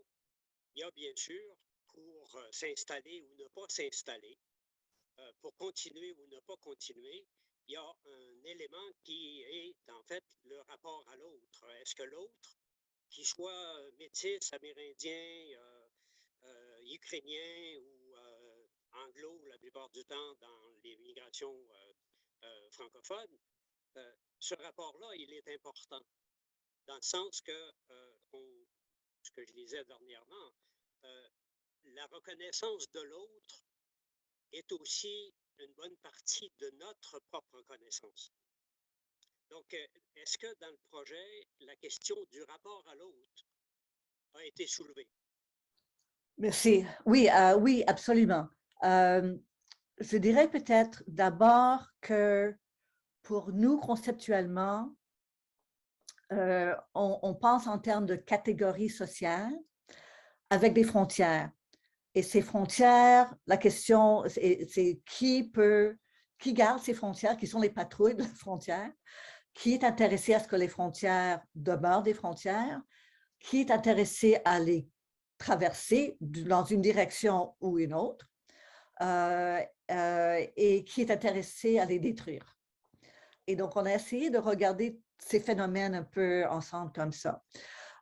il y a bien sûr, pour s'installer ou ne pas s'installer, pour continuer ou ne pas continuer, il y a un élément qui est en fait le rapport à l'autre. Est-ce que l'autre, qu'il soit métis, amérindien, ukrainien ou anglo la plupart du temps dans les migrations francophones, ce rapport-là, il est important dans le sens que, ce que je disais dernièrement, la reconnaissance de l'autre est aussi une bonne partie de notre propre reconnaissance. Donc, est-ce que dans le projet, la question du rapport à l'autre a été soulevée? Merci. Oui, oui, absolument. Je dirais peut-être d'abord que pour nous, conceptuellement, on pense en termes de catégories sociales avec des frontières. Et ces frontières, la question, c'est qui garde ces frontières, qui sont les patrouilles de frontières, qui est intéressé à ce que les frontières demeurent des frontières, qui est intéressé à les traverser dans une direction ou une autre, et qui est intéressé à les détruire. Et donc, on a essayé de regarder ces phénomènes un peu ensemble comme ça.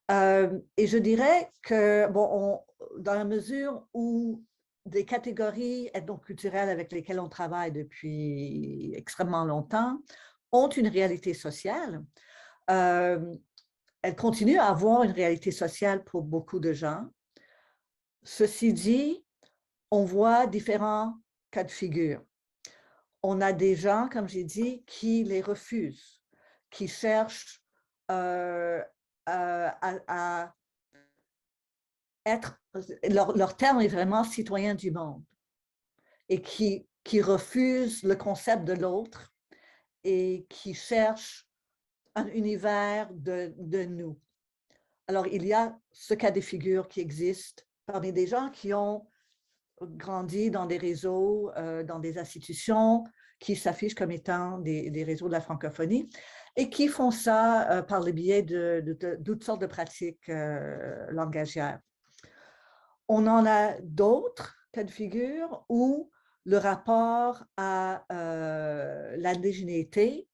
Et je dirais que, bon, dans la mesure où des catégories ethnoculturelles avec lesquelles on travaille depuis extrêmement longtemps ont une réalité sociale, elles continuent à avoir une réalité sociale pour beaucoup de gens. Ceci dit, on voit différents cas de figure. On a des gens, comme j'ai dit, qui les refusent, qui cherchent à être, leur terme est vraiment citoyen du monde, et qui refusent le concept de l'autre et qui cherchent un univers de nous. Alors, il y a ce cas de figure qui existe parmi des gens qui ont grandi dans des réseaux, dans des institutions qui s'affichent comme étant des réseaux de la francophonie et qui font ça par le biais de toutes sortes de pratiques langagières. On en a d'autres cas de figure où le rapport à l'indigénéité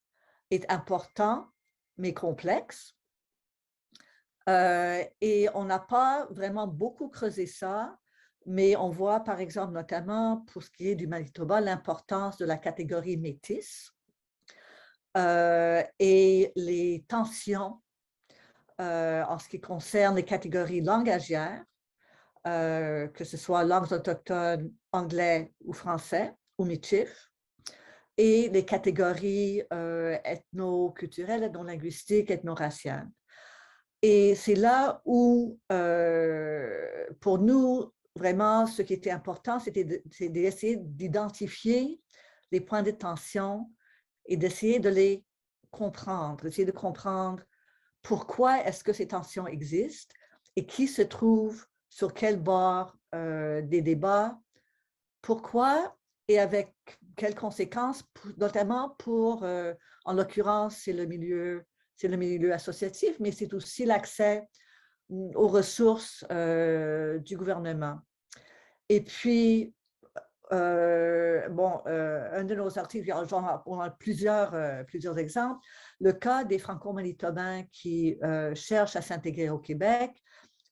est important, mais complexe. Et on n'a pas vraiment beaucoup creusé ça, mais on voit par exemple notamment pour ce qui est du Manitoba l'importance de la catégorie métisse et les tensions en ce qui concerne les catégories langagières, que ce soit langues autochtones, anglais ou français ou michif, et les catégories ethno-culturelles, ethno-linguistiques, ethno-raciales. Et c'est là où, pour nous, vraiment, ce qui était important, c'est d'essayer d'identifier les points de tension et d'essayer de les comprendre, d'essayer de comprendre pourquoi est-ce que ces tensions existent et qui se trouve sur quel bord des débats, pourquoi et avec quelles conséquences, notamment pour, en l'occurrence, c'est le milieu associatif, mais c'est aussi l'accès aux ressources du gouvernement. Et puis, un de nos articles, on a plusieurs exemples. Le cas des Franco-Manitobains qui cherchent à s'intégrer au Québec.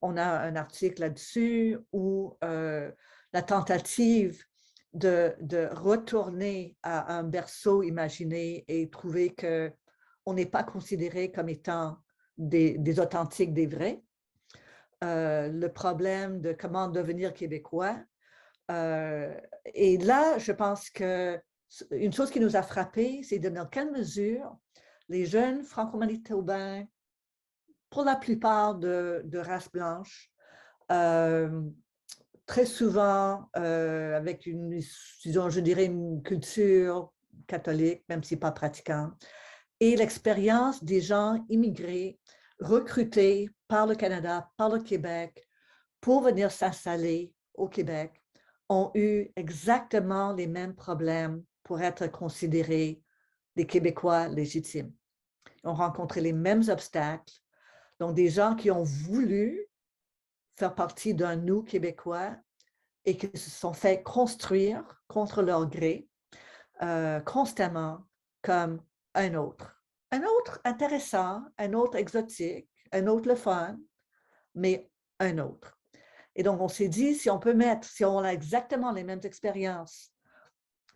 On a un article là-dessus où la tentative de retourner à un berceau imaginé et trouver qu'on n'est pas considéré comme étant des authentiques, des vrais. Le problème de comment devenir québécois. Et là, je pense que une chose qui nous a frappé, c'est dans quelle mesure les jeunes franco-manitobains, pour la plupart de race blanche, très souvent avec disons, je dirais une culture catholique, même si pas pratiquante, et l'expérience des gens immigrés, recrutés par le Canada, par le Québec, pour venir s'installer au Québec, ont eu exactement les mêmes problèmes pour être considérés des Québécois légitimes. Ils ont rencontré les mêmes obstacles. Donc, des gens qui ont voulu faire partie d'un nous québécois et qui se sont fait construire contre leur gré constamment comme un autre. Un autre intéressant, un autre exotique, un autre le fun, mais un autre. Et donc, on s'est dit, si on a exactement les mêmes expériences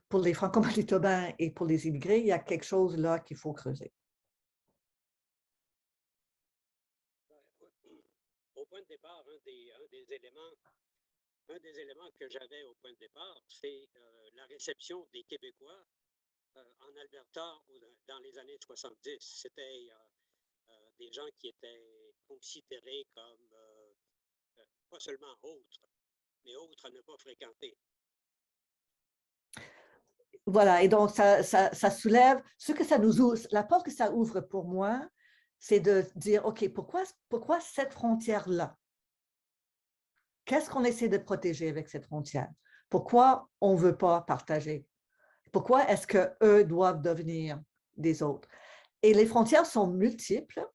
pour les franco-manitobains et pour les immigrés, il y a quelque chose là qu'il faut creuser. Au point de départ, un des éléments que j'avais au point de départ, c'est la réception des Québécois en Alberta dans les années 70. C'était des gens qui étaient considérés comme pas seulement autres, mais autres à ne pas fréquenter. Voilà, et donc ça soulève, ce que ça nous ouvre, la porte que ça ouvre pour moi, c'est de dire, OK, pourquoi cette frontière-là? Qu'est-ce qu'on essaie de protéger avec cette frontière? Pourquoi on ne veut pas partager? Pourquoi est-ce qu'eux doivent devenir des autres? Et les frontières sont multiples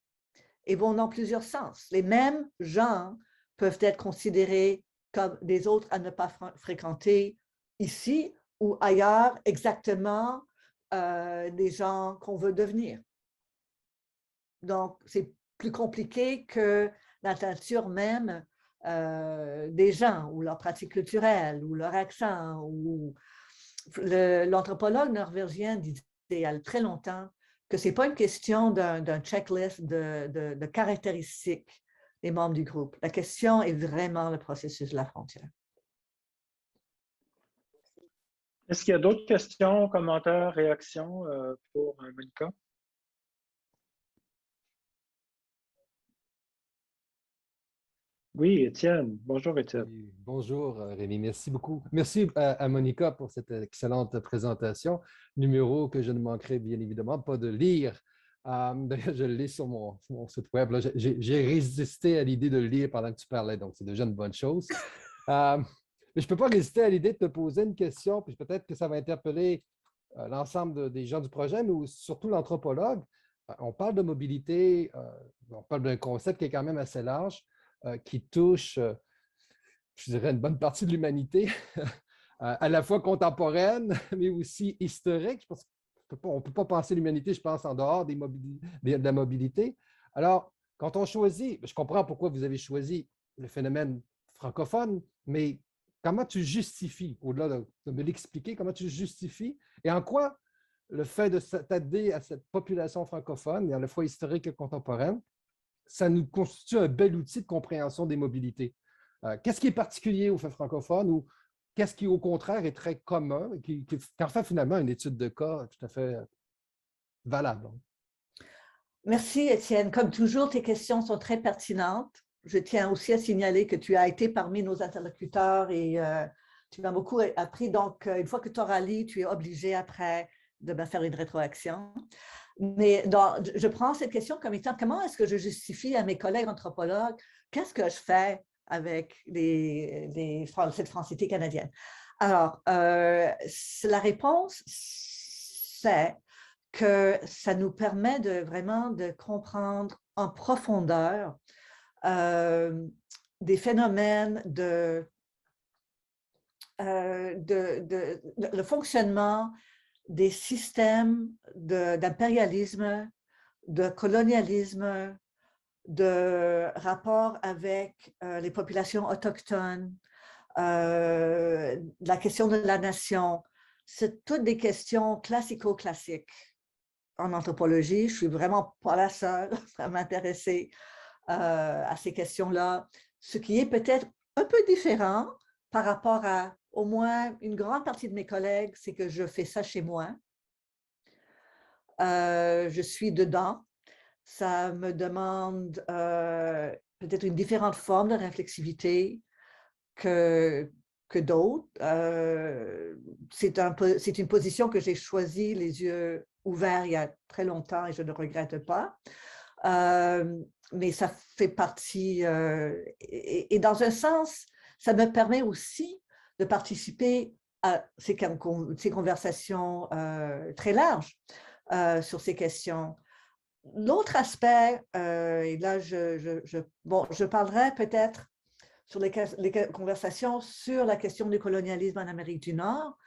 et vont dans plusieurs sens. Les mêmes gens peuvent être considérés comme des autres à ne pas fréquenter ici ou ailleurs, exactement des gens qu'on veut devenir. Donc, c'est plus compliqué que la nature même des gens, ou leur pratique culturelle, ou leur accent. Ou l'anthropologue norvégien disait il y a très longtemps que ce n'est pas une question d'un checklist de caractéristiques des membres du groupe. La question est vraiment le processus de la frontière. Est-ce qu'il y a d'autres questions, commentaires, réactions pour Monica? Oui, Étienne. Bonjour, Étienne. Oui, bonjour, Rémi. Merci beaucoup. Merci à Monica pour cette excellente présentation. Numéro que je ne manquerai bien évidemment pas de lire. D'ailleurs, je le lis sur mon site web. J'ai résisté à l'idée de le lire pendant que tu parlais, donc c'est déjà une bonne chose. Mais je ne peux pas résister à l'idée de te poser une question, puis peut-être que ça va interpeller l'ensemble des gens du projet, mais surtout l'anthropologue. On parle de mobilité, on parle d'un concept qui est quand même assez large, qui touche, je dirais, une bonne partie de l'humanité, à la fois contemporaine, mais aussi historique. Je pense on ne peut pas penser l'humanité, je pense, en dehors de la mobilité. Alors, quand on choisit, je comprends pourquoi vous avez choisi le phénomène francophone, mais comment tu justifies, au-delà de me l'expliquer, comment tu justifies et en quoi le fait de s'attarder à cette population francophone, à la fois historique et contemporaine, ça nous constitue un bel outil de compréhension des mobilités. Qu'est-ce qui est particulier au fait francophone ou qu'est-ce qui, au contraire, est très commun et qui en fait finalement une étude de cas tout à fait valable? Merci, Étienne. Comme toujours, tes questions sont très pertinentes. Je tiens aussi à signaler que tu as été parmi nos interlocuteurs et tu m'as beaucoup appris. Donc, une fois que tu auras lu, tu es obligé après de me faire une rétroaction. Mais je prends cette question comme étant comment est-ce que je justifie à mes collègues anthropologues qu'est-ce que je fais avec cette francité canadienne? Alors, la réponse, c'est que ça nous permet vraiment de comprendre en profondeur des phénomènes le fonctionnement des systèmes d'impérialisme, de colonialisme, de rapport avec les populations autochtones, la question de la nation. C'est toutes des questions classico-classiques en anthropologie. Je ne suis vraiment pas la seule à m'intéresser à ces questions-là, ce qui est peut-être un peu différent par rapport au moins une grande partie de mes collègues, c'est que je fais ça chez moi. Je suis dedans. Ça me demande peut-être une différente forme de réflexivité que d'autres. C'est une position que j'ai choisie les yeux ouverts il y a très longtemps et je ne regrette pas. Mais ça fait partie, et dans un sens, ça me permet aussi de participer à ces conversations très larges sur ces questions. L'autre aspect, et là, je parlerai peut-être sur les conversations sur la question du colonialisme en Amérique du Nord.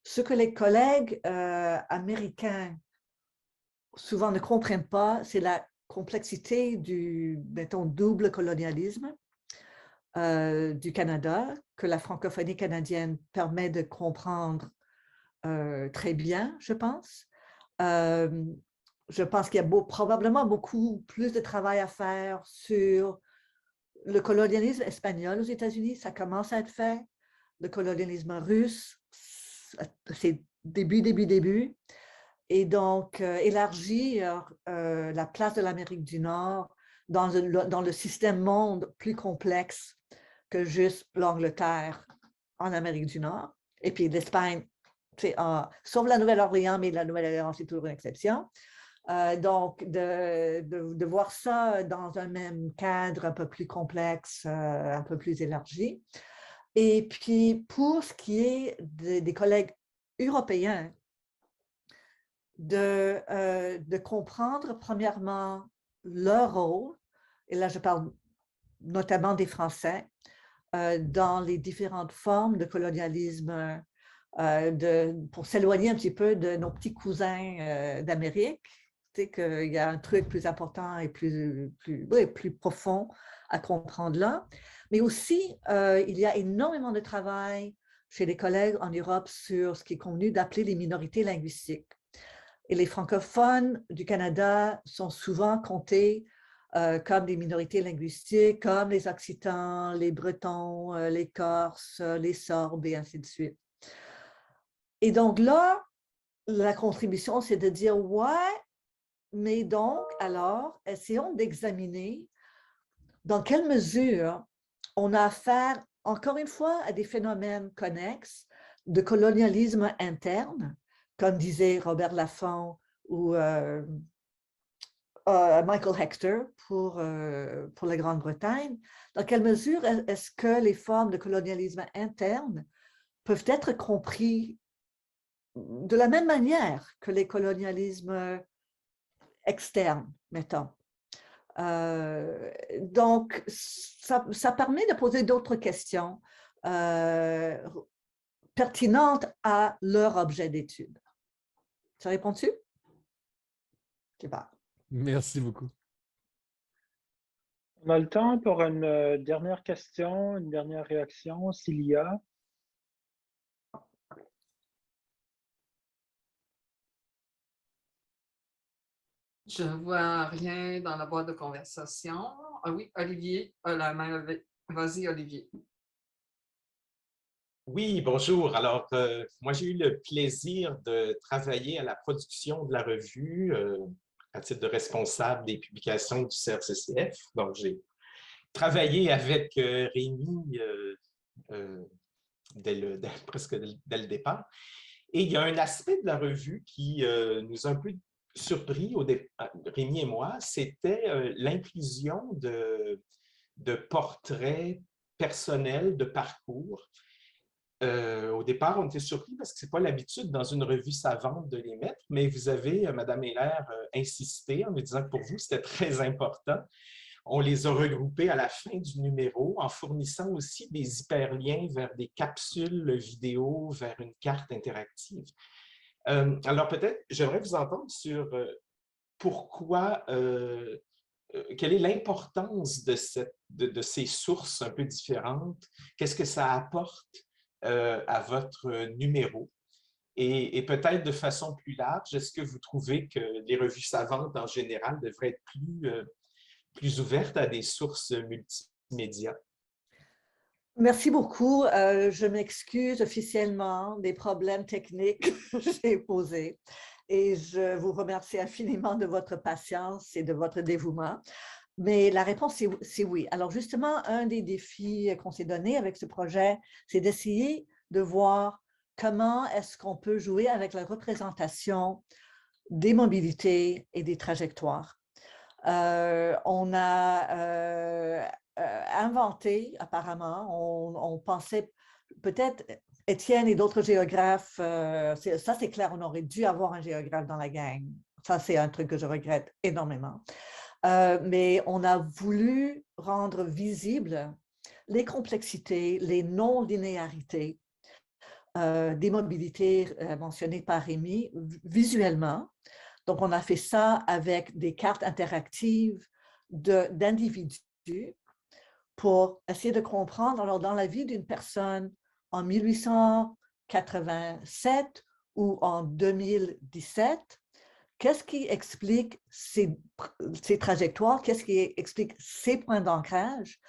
Ce que les collègues américains souvent ne comprennent pas, c'est la complexité du, mettons, double colonialisme du Canada, que la francophonie canadienne permet de comprendre très bien, je pense. Je pense qu'il y a probablement beaucoup plus de travail à faire sur le colonialisme espagnol aux États-Unis, ça commence à être fait. Le colonialisme russe, c'est début. Et donc, élargir la place de l'Amérique du Nord dans le système monde plus complexe que juste l'Angleterre en Amérique du Nord. Et puis l'Espagne, sauf la Nouvelle-Orléans, mais la Nouvelle-Orléans, c'est toujours une exception. Donc, de voir ça dans un même cadre un peu plus complexe, un peu plus élargi. Et puis, pour ce qui est des collègues européens, de comprendre premièrement leur rôle, et là je parle notamment des Français, dans les différentes formes de colonialisme, pour s'éloigner un petit peu de nos petits cousins d'Amérique, tu sais qu'il y a un truc plus important et plus profond à comprendre là. Mais aussi, il y a énormément de travail chez les collègues en Europe sur ce qui est convenu d'appeler les minorités linguistiques. Et les francophones du Canada sont souvent comptés comme des minorités linguistiques, comme les Occitans, les Bretons, les Corses, les Sorbes et ainsi de suite. Et donc là, la contribution, c'est de dire, ouais, mais donc, alors, essayons d'examiner dans quelle mesure on a affaire, encore une fois, à des phénomènes connexes de colonialisme interne, comme disait Robert Laffont ou Michael Hector pour la Grande-Bretagne. Dans quelle mesure est-ce que les formes de colonialisme interne peuvent être compris de la même manière que les colonialismes externes, mettons. Donc, ça permet de poser d'autres questions pertinentes à leur objet d'étude. Ça répond-tu? Je sais pas. Merci beaucoup. On a le temps pour une dernière question, une dernière réaction, s'il y a. Je ne vois rien dans la boîte de conversation. Ah oui, Olivier a la main levée. Vas-y, Olivier. Oui, bonjour. Alors, moi, j'ai eu le plaisir de travailler à la production de la revue à titre de responsable des publications du CRCCF. Donc, j'ai travaillé avec Rémi presque dès le départ. Et il y a un aspect de la revue qui nous a un peu surpris, Rémi et moi, c'était l'inclusion de portraits personnels, de parcours. Au départ, on était surpris parce que ce n'est pas l'habitude dans une revue savante de les mettre, mais vous avez, Mme Heller, insisté en nous disant que pour vous, c'était très important. On les a regroupés à la fin du numéro en fournissant aussi des hyperliens vers des capsules vidéo, vers une carte interactive. Alors peut-être, j'aimerais vous entendre sur pourquoi, quelle est l'importance de ces sources un peu différentes, qu'est-ce que ça apporte à votre numéro et peut-être de façon plus large, est-ce que vous trouvez que les revues savantes en général devraient être plus ouvertes à des sources multimédia? Merci beaucoup. Je m'excuse officiellement des problèmes techniques que j'ai posés et je vous remercie infiniment de votre patience et de votre dévouement. Mais la réponse, c'est oui. Alors justement, un des défis qu'on s'est donné avec ce projet, c'est d'essayer de voir comment est-ce qu'on peut jouer avec la représentation des mobilités et des trajectoires. On a inventé, apparemment, on pensait peut-être, Étienne et d'autres géographes, ça c'est clair, on aurait dû avoir un géographe dans la gang. Ça, c'est un truc que je regrette énormément. Mais on a voulu rendre visibles les complexités, les non-linéarités des mobilités mentionnées par Rémi visuellement. Donc, on a fait ça avec des cartes interactives d'individus pour essayer de comprendre, alors dans la vie d'une personne en 1887 ou en 2017, qu'est-ce qui explique ces trajectoires, qu'est-ce qui explique ces points d'ancrage,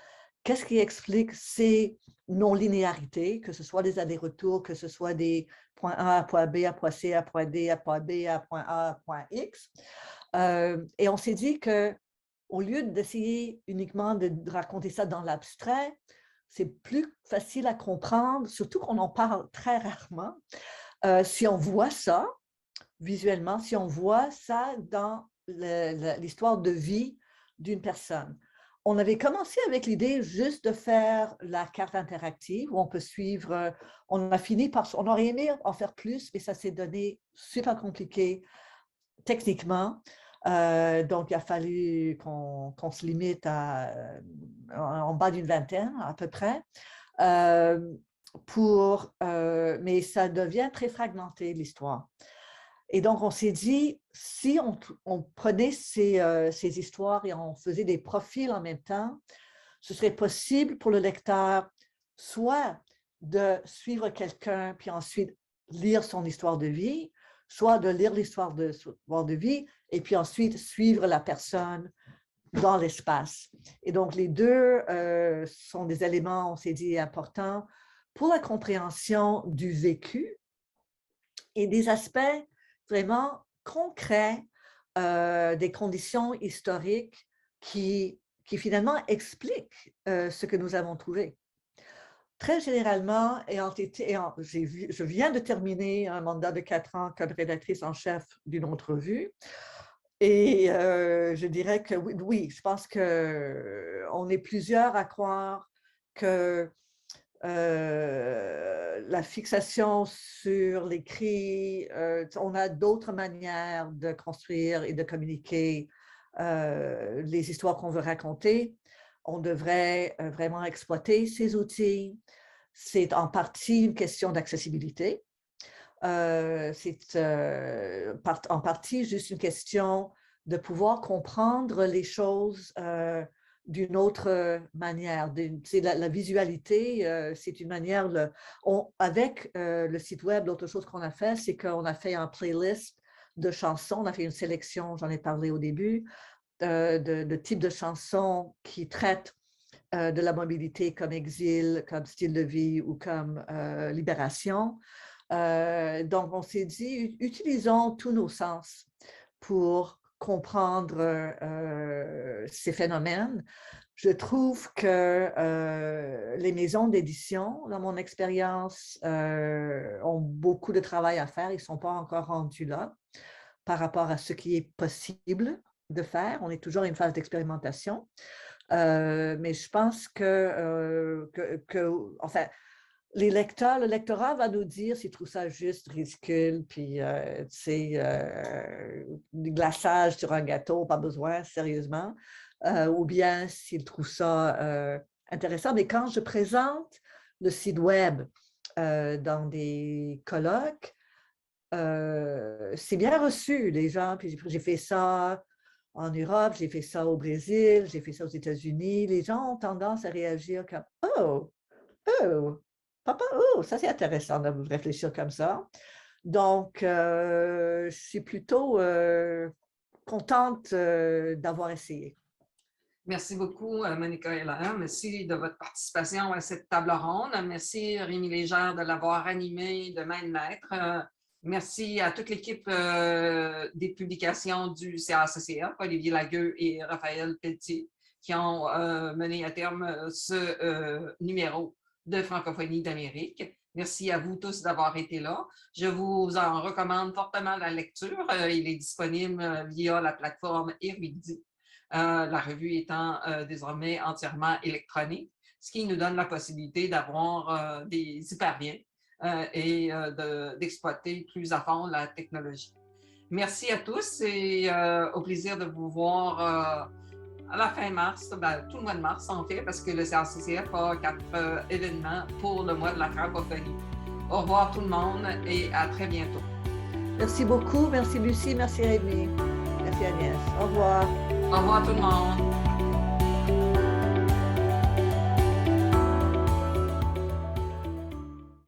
qu'est-ce qui explique ces non-linéarités, que ce soit des allers-retours, que ce soit des points A à point B, à point C, à point D, à point B, à point A, à point X. Et on s'est dit qu'au lieu d'essayer uniquement de raconter ça dans l'abstrait, c'est plus facile à comprendre, surtout qu'on en parle très rarement. Si on voit ça visuellement, si on voit ça dans l'histoire de vie d'une personne. On avait commencé avec l'idée juste de faire la carte interactive où on peut suivre, on a fini par, on aurait aimé en faire plus, mais ça s'est donné super compliqué techniquement. Donc, il a fallu qu'on se limite à en bas d'une vingtaine à peu près. Mais ça devient très fragmenté, l'histoire. Et donc, on s'est dit, si on prenait ces histoires et on faisait des profils en même temps, ce serait possible pour le lecteur soit de suivre quelqu'un puis ensuite lire son histoire de vie, soit de lire l'histoire de vie et puis ensuite suivre la personne dans l'espace. Et donc, les deux sont des éléments, on s'est dit, importants pour la compréhension du vécu et des aspects vraiment concrets des conditions historiques qui finalement expliquent ce que nous avons trouvé. Très généralement, je viens de terminer un mandat de 4 ans comme rédactrice en chef d'une autre revue. Et je dirais que oui, je pense qu'on est plusieurs à croire que la fixation sur l'écrit, on a d'autres manières de construire et de communiquer les histoires qu'on veut raconter. On devrait vraiment exploiter ces outils. C'est en partie une question d'accessibilité. C'est en partie juste une question de pouvoir comprendre les choses d'une autre manière. La visualité, c'est une manière, avec le site web, l'autre chose qu'on a fait, c'est qu'on a fait un playlist de chansons, on a fait une sélection, j'en ai parlé au début, de types de chansons qui traitent de la mobilité comme exil, comme style de vie ou comme libération. Donc, on s'est dit, utilisons tous nos sens pour comprendre ces phénomènes. Je trouve que les maisons d'édition, dans mon expérience, ont beaucoup de travail à faire. Ils ne sont pas encore rendus là par rapport à ce qui est possible de faire. On est toujours à une phase d'expérimentation. Mais je pense enfin, le lectorat va nous dire s'il trouve ça juste ridicule, puis du glaçage sur un gâteau, pas besoin, sérieusement, ou bien s'il trouve ça intéressant. Mais quand je présente le site web dans des colloques, c'est bien reçu, les gens, puis j'ai fait ça en Europe, j'ai fait ça au Brésil, j'ai fait ça aux États-Unis. Les gens ont tendance à réagir comme « Oh, oh, papa, oh, ça c'est intéressant de réfléchir comme ça. » Donc, je suis plutôt contente d'avoir essayé. Merci beaucoup, Monica Heller. Merci de votre participation à cette table ronde. Merci, Rémi Légère, de l'avoir animée de main de maître. Merci à toute l'équipe des publications du CACCF, Olivier Lagueux et Raphaël Pelletier, qui ont mené à terme ce numéro de Francophonie d'Amérique. Merci à vous tous d'avoir été là. Je vous en recommande fortement la lecture. Il est disponible via la plateforme Érudit. La revue étant désormais entièrement électronique, ce qui nous donne la possibilité d'avoir des hyperliens et d'exploiter plus à fond la technologie. Merci à tous et au plaisir de vous voir à la fin mars, tout le mois de mars en fait, parce que le CACCF a 4 événements pour le mois de la francophonie. Au revoir tout le monde et à très bientôt. Merci beaucoup. Merci Lucie. Merci Rémi. Merci Agnès. Au revoir. Au revoir tout le monde.